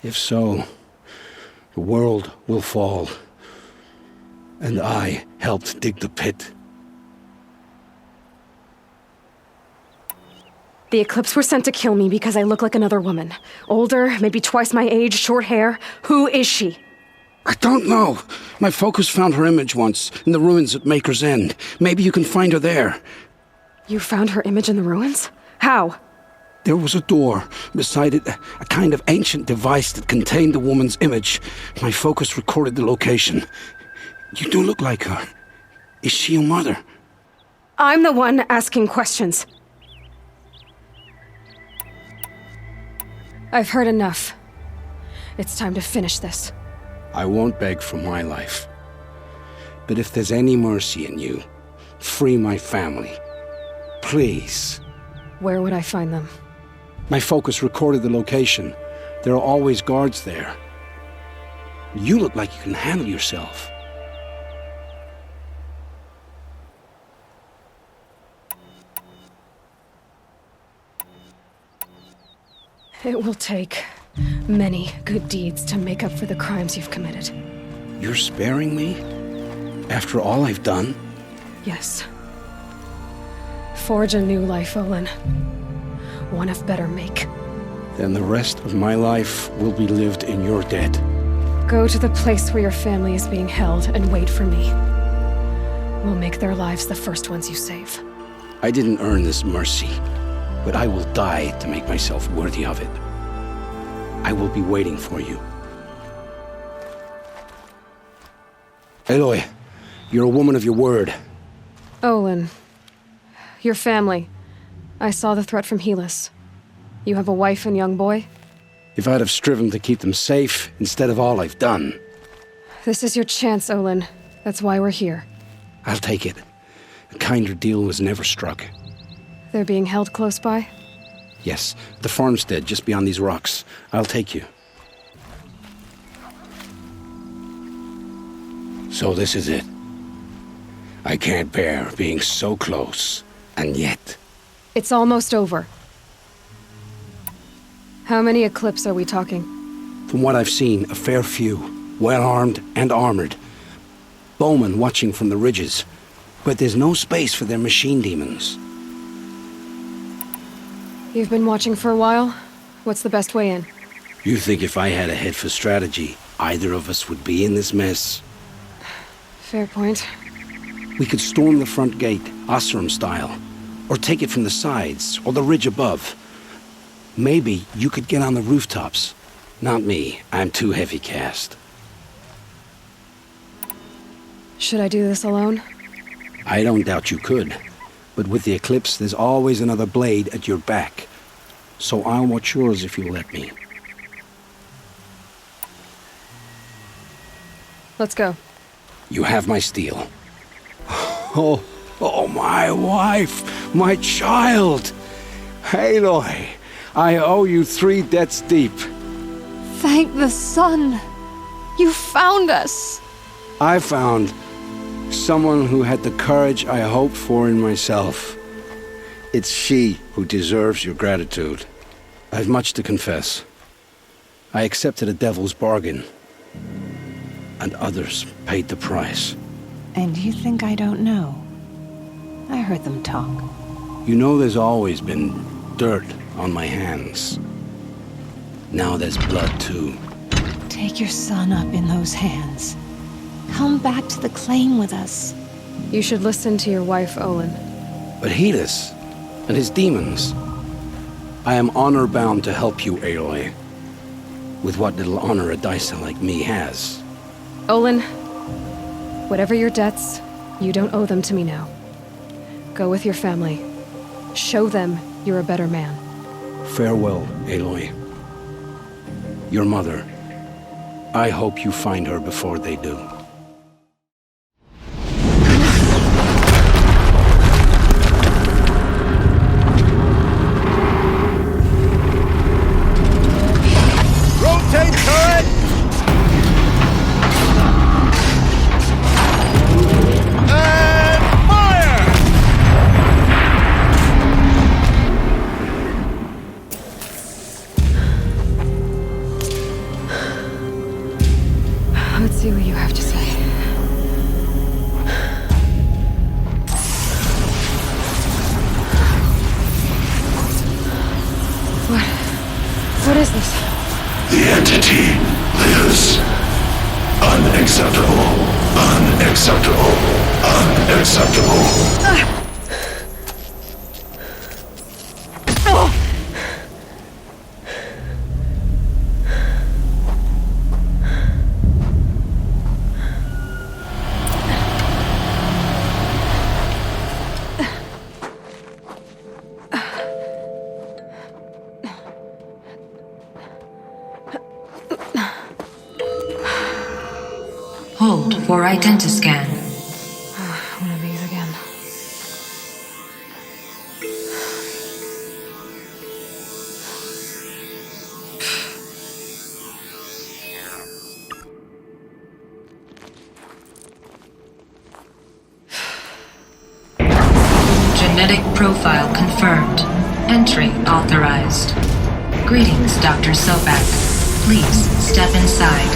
If so, the world will fall. And I helped dig the pit. The Eclipse were sent to kill me because I look like another woman. Older, maybe twice my age, short hair. Who is she? I don't know. My focus found her image once, in the ruins at Maker's End. Maybe you can find her there. You found her image in the ruins? How? There was a door. Beside it, a kind of ancient device that contained the woman's image. My focus recorded the location. You do look like her. Is she your mother? I'm the one asking questions. I've heard enough. It's time to finish this. I won't beg for my life. But if there's any mercy in you, free my family. Please. Where would I find them? My focus recorded the location. There are always guards there. You look like you can handle yourself. It will take many good deeds to make up for the crimes you've committed. You're sparing me? After all I've done? Yes. Forge a new life, Olin. One of better make. Then the rest of my life will be lived in your debt. Go to the place where your family is being held and wait for me. We'll make their lives the first ones you save. I didn't earn this mercy, but I will die to make myself worthy of it. I will be waiting for you. Aloy, you're a woman of your word. Olin. Your family. I saw the threat from Helis. You have a wife and young boy? If I'd have striven to keep them safe instead of all I've done. This is your chance, Olin. That's why we're here. I'll take it. A kinder deal was never struck. They're being held close by? Yes, the farmstead just beyond these rocks. I'll take you. So this is it. I can't bear being so close, and yet... It's almost over. How many Eclipse are we talking? From what I've seen, a fair few. Well-armed and armored. Bowmen watching from the ridges. But there's no space for their machine demons. You've been watching for a while? What's the best way in? You think if I had a head for strategy, either of us would be in this mess? Fair point. We could storm the front gate, Osram style. Or take it from the sides, or the ridge above. Maybe you could get on the rooftops. Not me. I'm too heavy cast. Should I do this alone? I don't doubt you could. But with the Eclipse, there's always another blade at your back. So I'll watch yours if you'll let me. Let's go. You have my steel. Oh, my wife, my child. Aloy, I owe you 3 debts deep. Thank the sun. You found us. I found someone who had the courage I hoped for in myself. It's she who deserves your gratitude. I've much to confess. I accepted a devil's bargain, and others paid the price. And you think I don't know? I heard them talk. You know there's always been dirt on my hands. Now there's blood too. Take your son up in those hands. Come back to the claim with us. You should listen to your wife, Olin. But Hedis and his demons. I am honor-bound to help you, Aloy. With what little honor a dicer like me has. Olin, whatever your debts, you don't owe them to me now. Go with your family. Show them you're a better man. Farewell, Aloy. Your mother. I hope you find her before they do. Rotate turret! And fire! Let's see what you have to say. What is this? The entity lives. Unacceptable. Unacceptable. Unacceptable. Hold for identiscan. One of these again. Genetic profile confirmed. Entry authorized. Greetings, Dr. Sobak. Please step inside.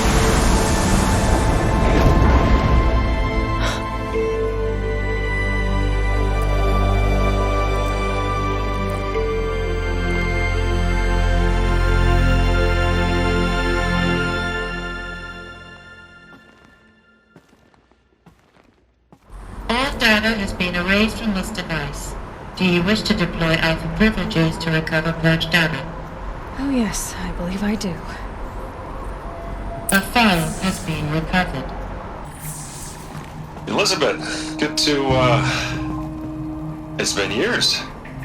All data has been erased from this device. Do you wish to deploy Alpha privileges to recover purged data? Oh yes, I believe I do. A file has been recovered. Elizabeth, good to, It's been years.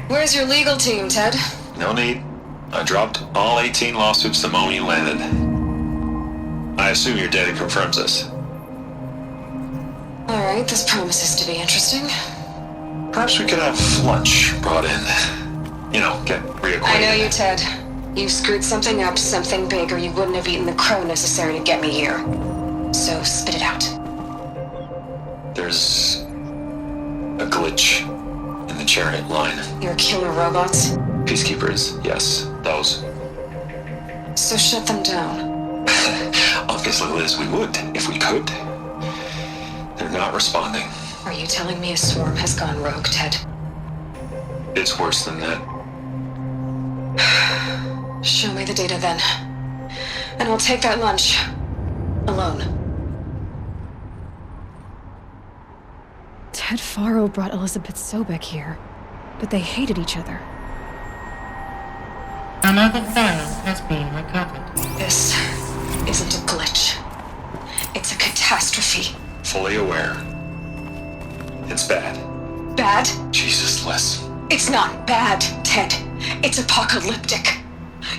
Where's your legal team, Ted? No need. I dropped all 18 lawsuits the moment you landed. I assume your data confirms this. Alright, this promises to be interesting. Perhaps we could have lunch brought in. You know, get reacquainted. I know you, Ted. You screwed something up, something big, or you wouldn't have eaten the crow necessary to get me here. So spit it out. There's A glitch in the chariot line. Your killer robots? Peacekeepers, yes, those. So shut them down. Obviously, Liz, we would, if we could. They're not responding. Are you telling me a swarm has gone rogue, Ted? It's worse than that. Show me the data then. And I'll take that lunch. Alone. Ted Faro brought Elizabeth Sobek here, but they hated each other. Another file has been recovered. This isn't a glitch. It's a catastrophe. Fully aware. It's bad. Bad? Jesus, Liz. It's not bad, Ted. It's apocalyptic.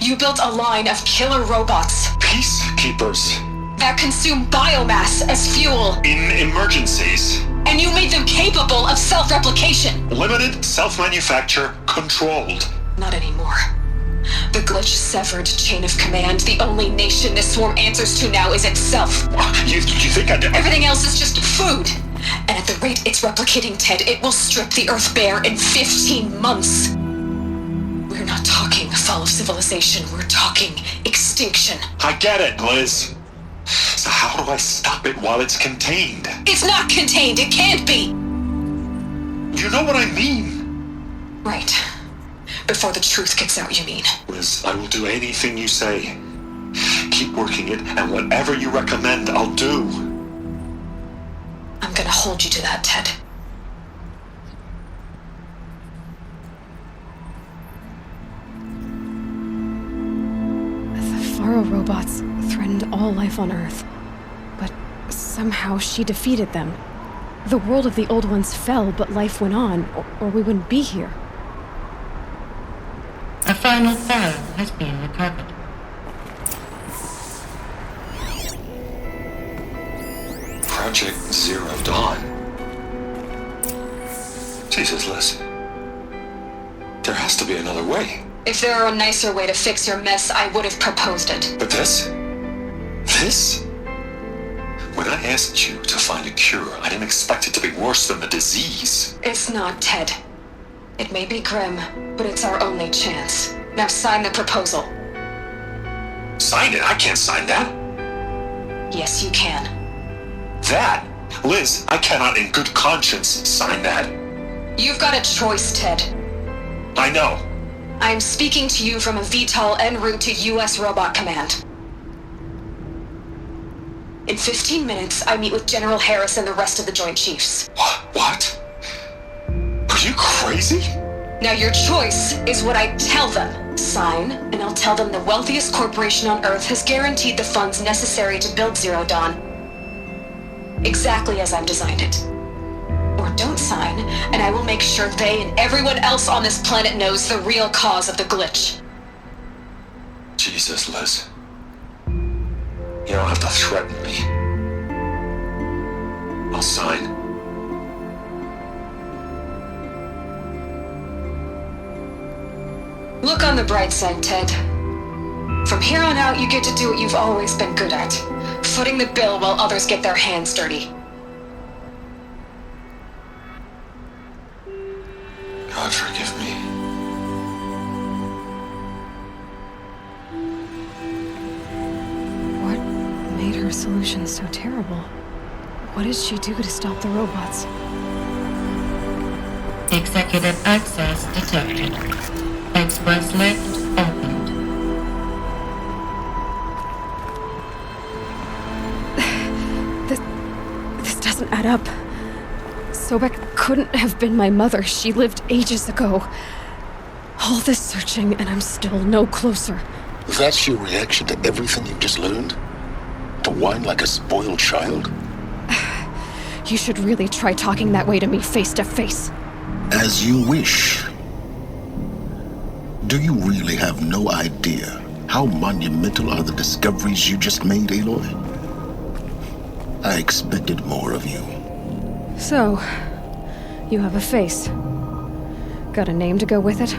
You built a line of killer robots. Peacekeepers. That consume biomass as fuel. In emergencies. And you made them capable of self-replication. Limited, self-manufacture, controlled. Not anymore. The glitch severed chain of command. The only nation this swarm answers to now is itself. You think I did? Everything else is just food. And at the rate it's replicating, Ted, it will strip the Earth bare in 15 months. We're not talking fall of civilization. We're talking extinction. I get it, Liz. So how do I stop it while it's contained? It's not contained. It can't be. You know what I mean? Right. Before the truth gets out, you mean? Liz, I will do anything you say. Keep working it, and whatever you recommend, I'll do. I'm gonna hold you to that, Ted. The Faro robots threatened all life on Earth, but somehow she defeated them. The world of the old ones fell, but life went on, or we wouldn't be here. A final file has been recovered. Project Zero Dawn. Jesus, Liz. There has to be another way. If there were a nicer way to fix your mess, I would have proposed it. But this? This? When I asked you to find a cure, I didn't expect it to be worse than the disease. It's not, Ted. It may be grim, but it's our only chance. Now sign the proposal. Sign it? I can't sign that. Yes, you can. That? Liz, I cannot in good conscience sign that. You've got a choice, Ted. I know. I am speaking to you from a VTOL en route to U.S. Robot Command. In 15 minutes, I meet with General Harris and the rest of the Joint Chiefs. What? Are you crazy? Now your choice is what I tell them. Sign, and I'll tell them the wealthiest corporation on Earth has guaranteed the funds necessary to build Zero Dawn. Exactly as I've designed it. Or don't sign, and I will make sure they and everyone else on this planet knows the real cause of the glitch. Jesus, Liz. You don't have to threaten me. I'll sign. Look on the bright side, Ted. From here on out, you get to do what you've always been good at. Footing the bill while others get their hands dirty. God forgive me. What made her solution so terrible? What did she do to stop the robots? Executive access detected. Express lift opened. This doesn't add up. Sobek couldn't have been my mother. She lived ages ago. All this searching, and I'm still no closer. That's your reaction to everything you've just learned? To whine like a spoiled child? You should really try talking that way to me face to face. As you wish. Do you really have no idea how monumental are the discoveries you just made, Aloy? I expected more of you. So, you have a face. Got a name to go with it?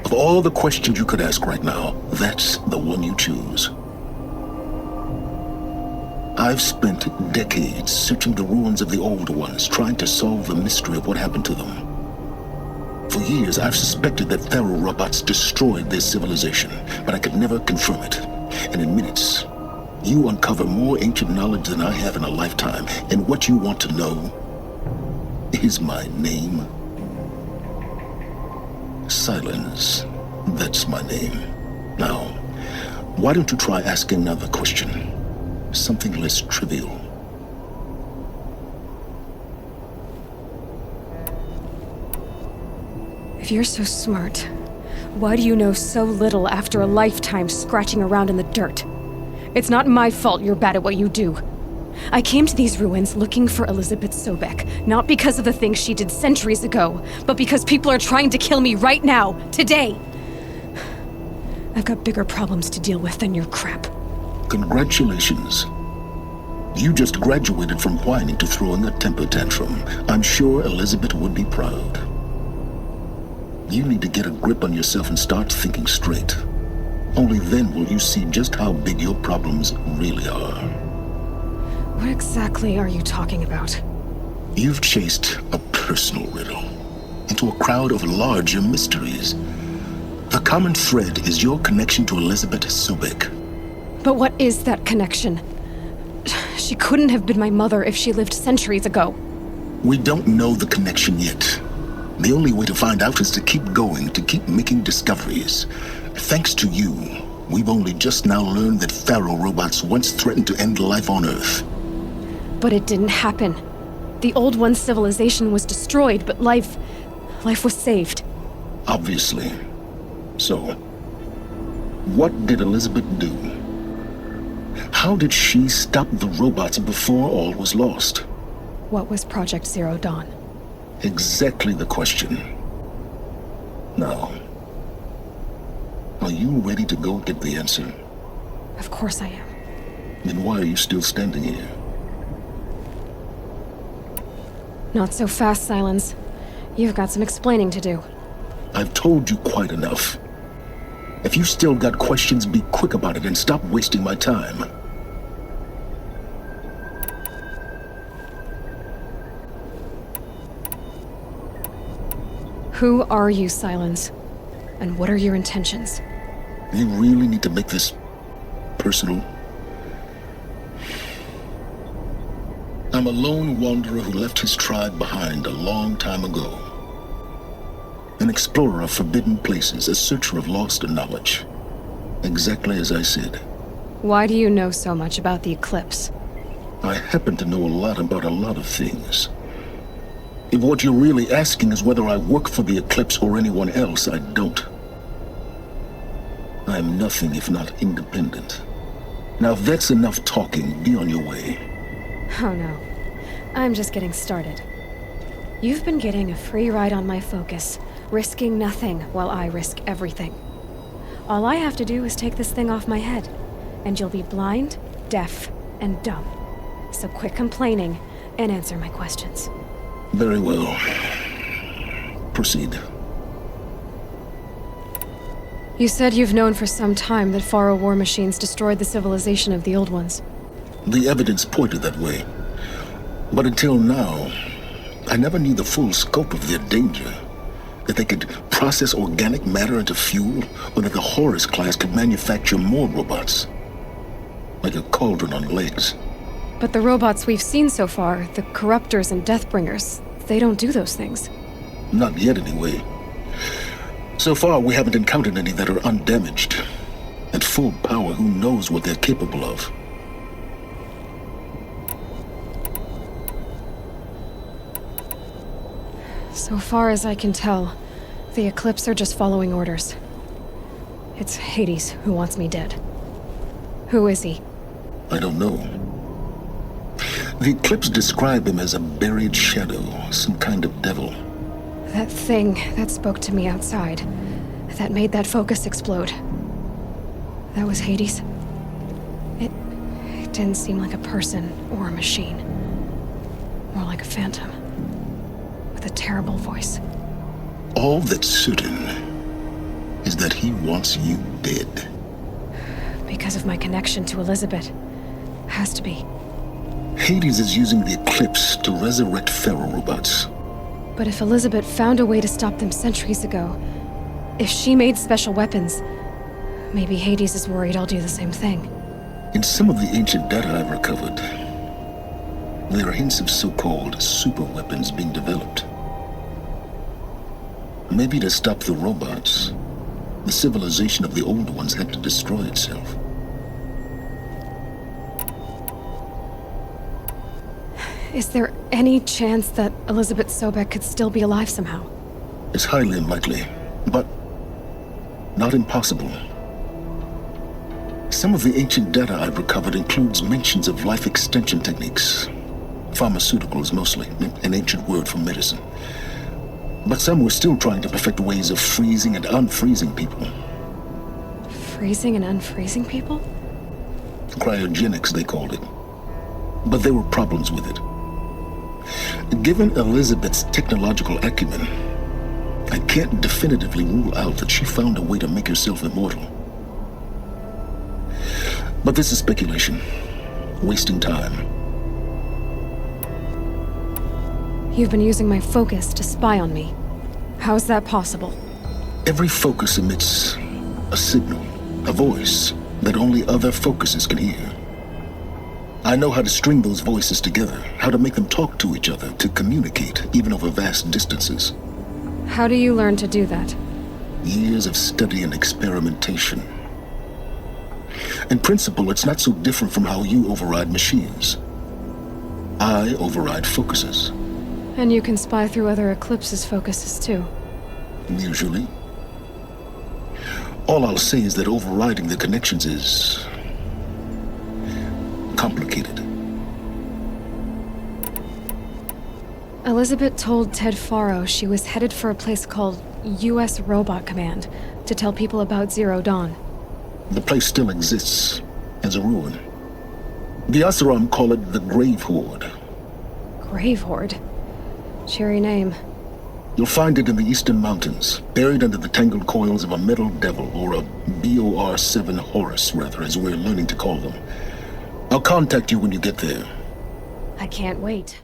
Of all the questions you could ask right now, that's the one you choose. I've spent decades searching the ruins of the old ones, trying to solve the mystery of what happened to them. For years, I've suspected that Pharaoh robots destroyed their civilization, but I could never confirm it. And in minutes, you uncover more ancient knowledge than I have in a lifetime. And what you want to know is my name. Silence. That's my name. Now, why don't you try asking another question? Something less trivial. If you're so smart, why do you know so little after a lifetime scratching around in the dirt? It's not my fault you're bad at what you do. I came to these ruins looking for Elizabeth Sobek, not because of the things she did centuries ago, but because people are trying to kill me right now, today. I've got bigger problems to deal with than your crap. Congratulations. You just graduated from whining to throwing a temper tantrum. I'm sure Elizabeth would be proud. You need to get a grip on yourself and start thinking straight. Only then will you see just how big your problems really are. What exactly are you talking about? You've chased a personal riddle into a crowd of larger mysteries. The common thread is your connection to Elizabeth Sobek. But what is that connection? She couldn't have been my mother if she lived centuries ago. We don't know the connection yet. The only way to find out is to keep going, to keep making discoveries. Thanks to you, we've only just now learned that Pharaoh robots once threatened to end life on Earth. But it didn't happen. The Old One's civilization was destroyed, but life was saved. Obviously. So, what did Elizabeth do? How did she stop the robots before all was lost? What was Project Zero Dawn? Exactly the question. Now, are you ready to go get the answer? Of course I am. Then why are you still standing here? Not so fast, Silence. You've got some explaining to do. I've told you quite enough. If you still got questions, be quick about it and stop wasting my time. Who are you, Silence? And what are your intentions? You really need to make this personal? I'm a lone wanderer who left his tribe behind a long time ago. An explorer of forbidden places, a searcher of lost knowledge. Exactly as I said. Why do you know so much about the eclipse? I happen to know a lot about a lot of things. If what you're really asking is whether I work for the Eclipse or anyone else, I don't. I'm nothing if not independent. Now, if that's enough talking, be on your way. Oh no. I'm just getting started. You've been getting a free ride on my focus, risking nothing while I risk everything. All I have to do is take this thing off my head, and you'll be blind, deaf, and dumb. So quit complaining and answer my questions. Very well. Proceed. You said you've known for some time that Pharaoh war machines destroyed the civilization of the Old Ones. The evidence pointed that way. But until now, I never knew the full scope of their danger. That they could process organic matter into fuel, or that the Horus class could manufacture more robots. Like a cauldron on legs. But the robots we've seen so far, the Corruptors and Deathbringers, they don't do those things. Not yet, anyway. So far, we haven't encountered any that are undamaged. At full power, who knows what they're capable of? So far as I can tell, the Eclipse are just following orders. It's Hades who wants me dead. Who is he? I don't know. The Eclipse describe him as a buried shadow, some kind of devil. That thing that spoke to me outside, that made that focus explode. That was Hades? It didn't seem like a person or a machine. More like a phantom. With a terrible voice. All that's certain is that he wants you dead. Because of my connection to Elizabeth. Has to be. Hades is using the eclipse to resurrect feral robots. But if Elizabeth found a way to stop them centuries ago, if she made special weapons, maybe Hades is worried I'll do the same thing. In some of the ancient data I've recovered, there are hints of so-called super weapons being developed. Maybe to stop the robots, the civilization of the old ones had to destroy itself. Is there any chance that Elizabeth Sobek could still be alive somehow? It's highly unlikely, but not impossible. Some of the ancient data I've recovered includes mentions of life extension techniques. Pharmaceuticals mostly, an ancient word for medicine. But some were still trying to perfect ways of freezing and unfreezing people. Freezing and unfreezing people? Cryogenics, they called it. But there were problems with it. Given Elizabeth's technological acumen, I can't definitively rule out that she found a way to make herself immortal. But this is speculation, wasting time. You've been using my focus to spy on me. How's that possible? Every focus emits a signal, a voice that only other focuses can hear. I know how to string those voices together, how to make them talk to each other, to communicate, even over vast distances. How do you learn to do that? Years of study and experimentation. In principle, it's not so different from how you override machines. I override focuses. And you can spy through other Eclipse's focuses too. Usually. All I'll say is that overriding the connections is complicated. Elizabeth told Ted Faro she was headed for a place called U.S. Robot Command to tell people about Zero Dawn. The place still exists, as a ruin. The Asaram call it the Grave Horde. Grave Horde? Cheery name. You'll find it in the Eastern Mountains, buried under the tangled coils of a metal devil, or a BOR-7 Horus, rather, as we're learning to call them. I'll contact you when you get there. I can't wait.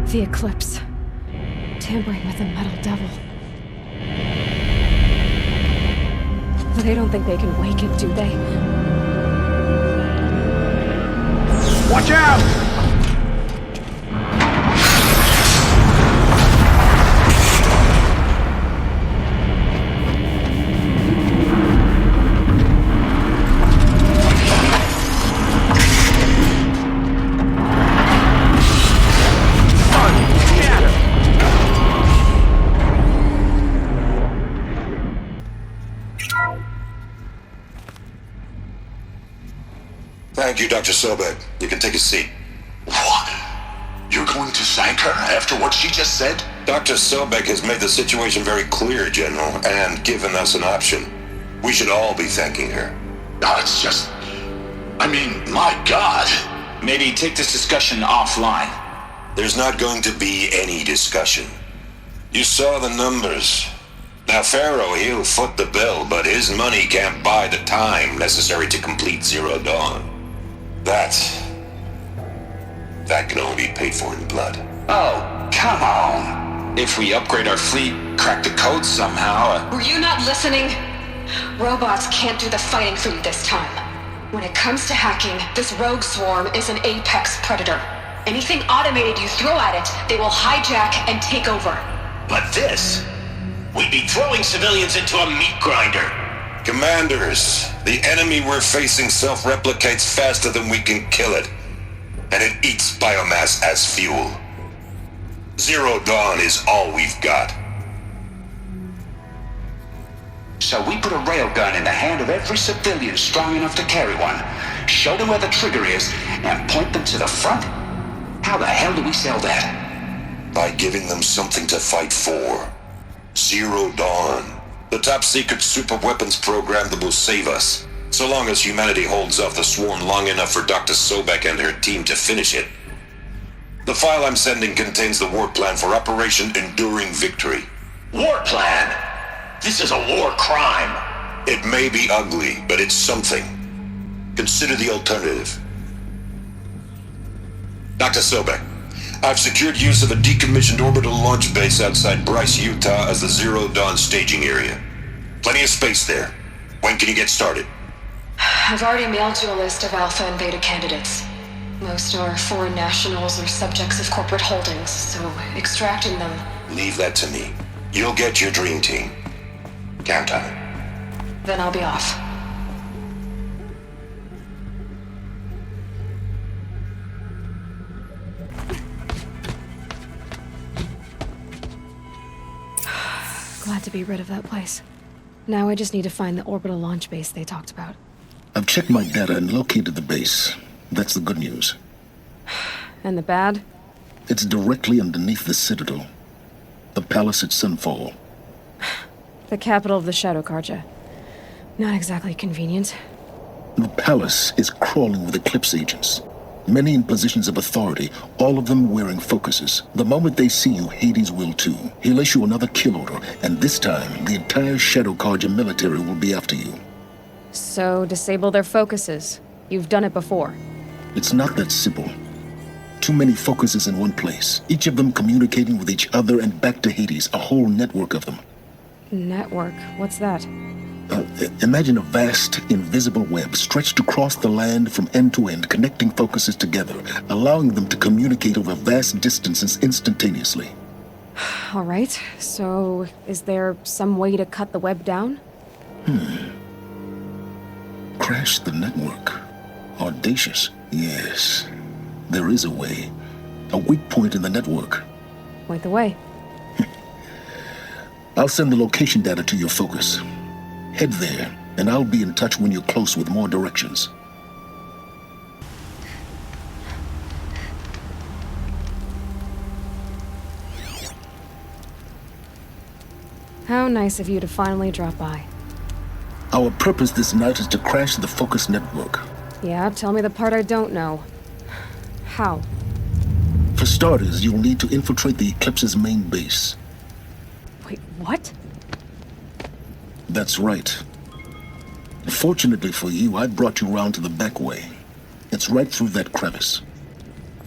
The Eclipse. Tampering with the metal devil. They don't think they can wake it, do they? Watch out! Thank you, Dr. Sobek. You can take a seat. What? You're going to thank her after what she just said? Dr. Sobek has made the situation very clear, General, and given us an option. We should all be thanking her. No, it's just... I mean, my God. Maybe take this discussion offline. There's not going to be any discussion. You saw the numbers. Now, Pharaoh, he'll foot the bill, but his money can't buy the time necessary to complete Zero Dawn. That can only be paid for in blood. Oh, come on. If we upgrade our fleet, crack the code somehow... Were you not listening? Robots can't do the fighting for you this time. When it comes to hacking, this rogue swarm is an apex predator. Anything automated you throw at it, they will hijack and take over. But this... We'd be throwing civilians into a meat grinder. Commanders, the enemy we're facing self-replicates faster than we can kill it. And it eats biomass as fuel. Zero Dawn is all we've got. So we put a railgun in the hand of every civilian strong enough to carry one, show them where the trigger is, and point them to the front? How the hell do we sell that? By giving them something to fight for. Zero Dawn. The top secret super weapons program that will save us. So long as humanity holds off the swarm long enough for Dr. Sobek and her team to finish it. The file I'm sending contains the war plan for Operation Enduring Victory. War plan? This is a war crime. It may be ugly, but it's something. Consider the alternative. Dr. Sobek, I've secured use of a decommissioned orbital launch base outside Bryce, Utah as the Zero Dawn staging area. Plenty of space there. When can you get started? I've already mailed you a list of Alpha and Beta candidates. Most are foreign nationals or subjects of corporate holdings, so extracting them... Leave that to me. You'll get your dream team. Count on it. Then I'll be off. Glad to be rid of that place. Now I just need to find the orbital launch base they talked about. I've checked my data and located the base. That's the good news. And the bad? It's directly underneath the Citadel. The palace at Sunfall. The capital of the Shadow Carja. Not exactly convenient. The palace is crawling with Eclipse agents. Many in positions of authority, all of them wearing focuses. The moment they see you, Hades will too. He'll issue another kill order, and this time, the entire Shadow Carja military will be after you. So, disable their focuses. You've done it before. It's not that simple. Too many focuses in one place, each of them communicating with each other and back to Hades, a whole network of them. Network? What's that? Imagine a vast, invisible web stretched across the land from end to end, connecting focuses together, allowing them to communicate over vast distances instantaneously. All right, so is there some way to cut the web down? Crash the network. Audacious. Yes, there is a way. A weak point in the network. Point the way. I'll send the location data to your focus. Head there, and I'll be in touch when you're close with more directions. How nice of you to finally drop by. Our purpose this night is to crash the focus network. Yeah, tell me the part I don't know. How? For starters, you'll need to infiltrate the Eclipse's main base. Wait, what? That's right. Fortunately for you, I brought you round to the back way. It's right through that crevice.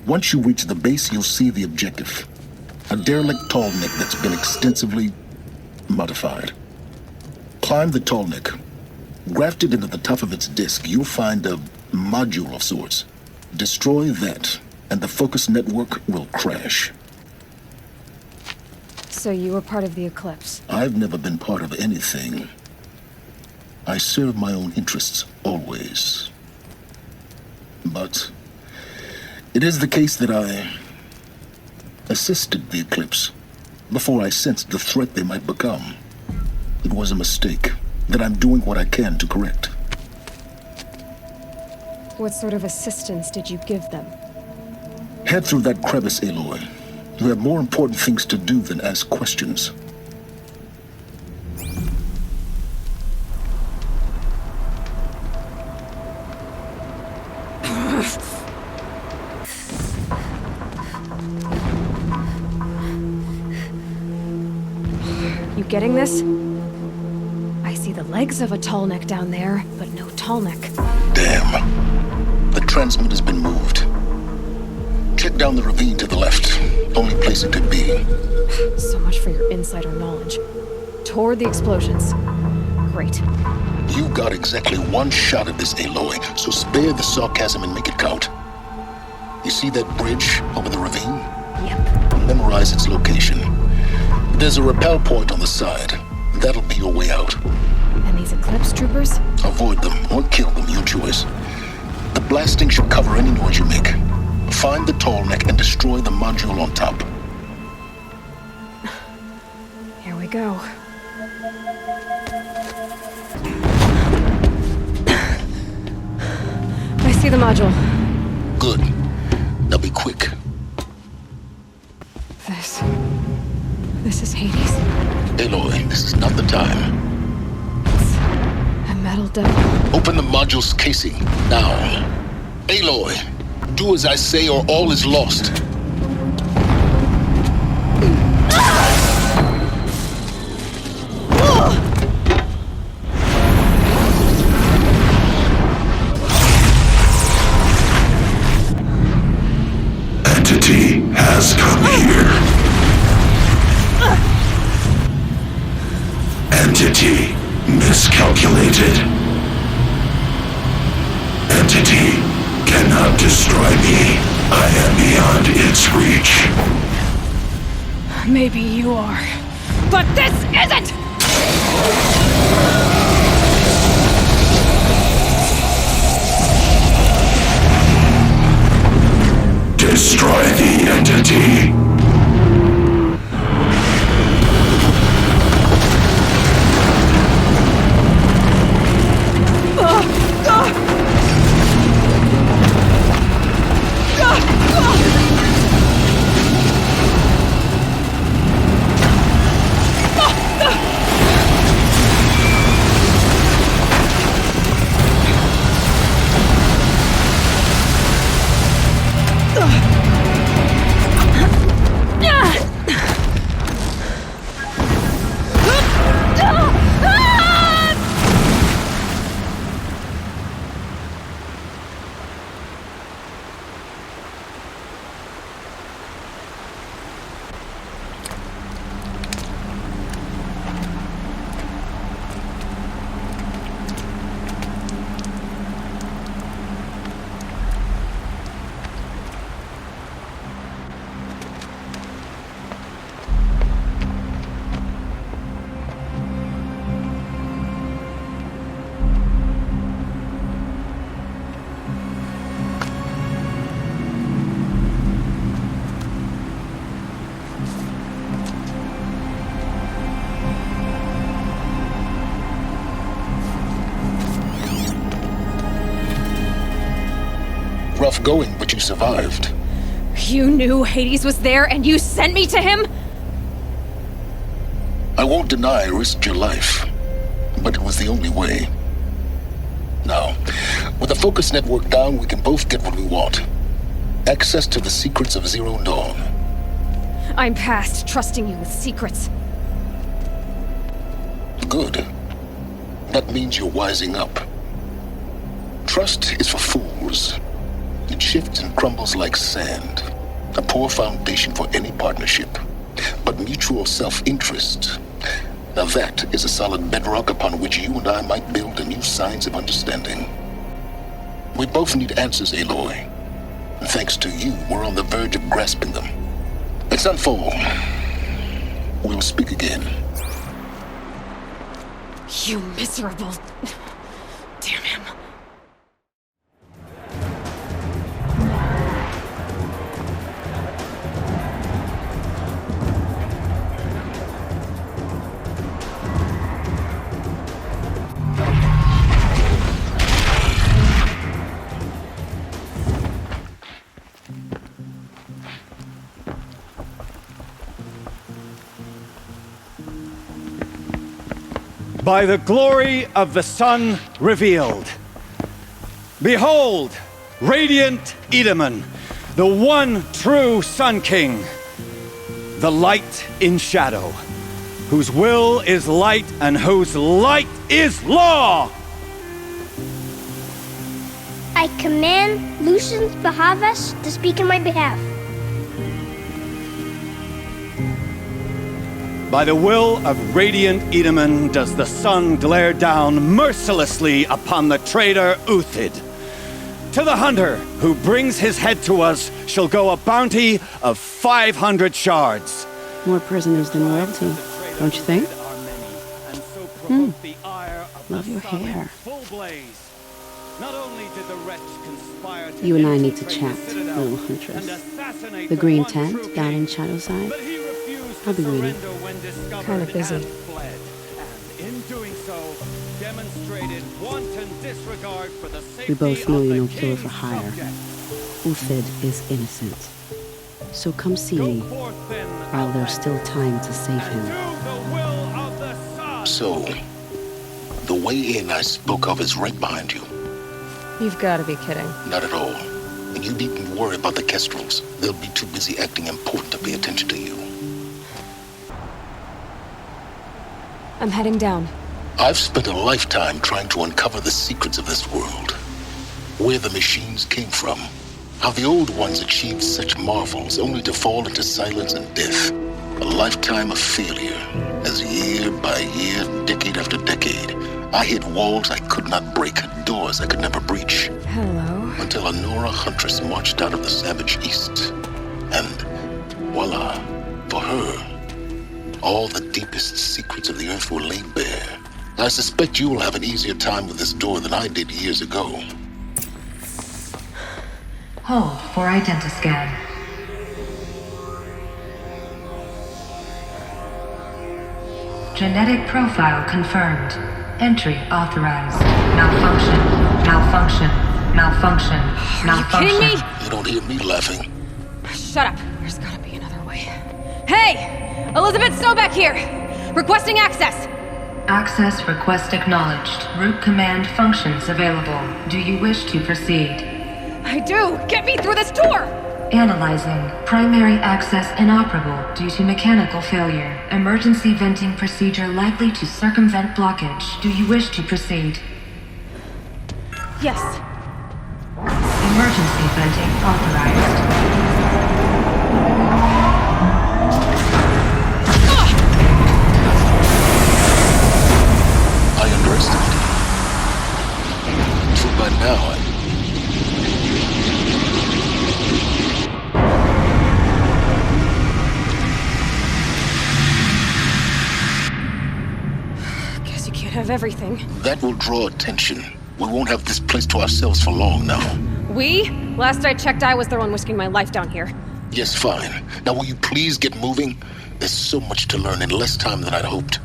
Once you reach the base, you'll see the objective. A derelict tall neck that's been extensively modified. Climb the tall neck. Grafted into the top of its disk, you'll find a module of sorts. Destroy that, and the focus network will crash. So you were part of the Eclipse? I've never been part of anything. I serve my own interests, always. But it is the case that I assisted the Eclipse before I sensed the threat they might become. It was a mistake that I'm doing what I can to correct. What sort of assistance did you give them? Head through that crevice, Aloy. You have more important things to do than ask questions. You getting this? I see the legs of a tall neck down there, but no tall neck. Damn. The transmitter's been moved. Check down the ravine to the left. Only place it could be. So much for your insider knowledge. Toward the explosions. Great. You've got exactly one shot at this, Aloy, so spare the sarcasm and make it count. You see that bridge over the ravine? Yep. Memorize its location. There's a rappel point on the side. That'll be your way out. And these Eclipse troopers? Avoid them or kill them, your choice. The blasting should cover any noise you make. Find the tall neck and destroy the module on top. Here we go. I see the module. Good. Now be quick. This is Hades. Aloy, this is not the time. It's a metal devil? Open the module's casing, now. Aloy, do as I say or all is lost. Entity has come here. Entity miscalculated. Entity cannot destroy me. I am beyond its reach. Maybe you are. But this isn't! Destroy the entity. Rough going, but you survived. You knew Hades was there and you sent me to him? I won't deny I risked your life, but it was the only way. Now, with the focus network down, we can both get what we want. Access to the secrets of Zero Dawn. I'm past trusting you with secrets. Good. That means you're wising up. Trust is for fools. It shifts and crumbles like sand. A poor foundation for any partnership. But mutual self-interest, now that is a solid bedrock upon which you and I might build a new science of understanding. We both need answers, Aloy. And thanks to you, we're on the verge of grasping them. Let's unfold. We'll speak again. You miserable... Damn him. By the glory of the sun revealed. Behold, radiant Edaman, the one true Sun King, the light in shadow, whose will is light and whose light is law! I command Lucius Bahavas to speak in my behalf. By the will of radiant Edaman does the sun glare down mercilessly upon the traitor Uthid. To the hunter who brings his head to us shall go a bounty of 500 shards. More prisoners than royalty, don't you think? Love your hair. You and I need to chat, little huntress. The green tent down in Shadowside. I'll be waiting. Kind of busy. We both know you're no killer for hire. Uthid is innocent. So come see me, while there's still time to save him. So, The way in I spoke of is right behind you. You've got to be kidding. Not at all. And you needn't worry about the Kestrels. They'll be too busy acting important to pay attention to you. I'm heading down. I've spent a lifetime trying to uncover the secrets of this world. Where the machines came from. How the old ones achieved such marvels only to fall into silence and death. A lifetime of failure, as year by year, decade after decade, I hit walls I could not break, doors I could never breach. Hello. Until a Nora huntress marched out of the savage east. And voila, for her, all the deepest secrets of the earth were laid bare. I suspect you will have an easier time with this door than I did years ago. Hold for identiscan. Genetic profile confirmed. Entry authorized. Malfunction. Malfunction. Malfunction. Malfunction. Are you kidding me? You don't hear me laughing. Shut up. There's gotta be another way. Hey! Elizabeth Sobeck here! Requesting access! Access request acknowledged. Root command functions available. Do you wish to proceed? I do! Get me through this door! Analyzing. Primary access inoperable due to mechanical failure. Emergency venting procedure likely to circumvent blockage. Do you wish to proceed? Yes. Emergency venting authorized. I underestimated you. So by now, Guess you can't have everything. that will draw attention. We won't have this place to ourselves for long now. We? Last I checked, I was the one risking my life down here. Yes, fine. Now will you please get moving? There's so much to learn in less time than I'd hoped.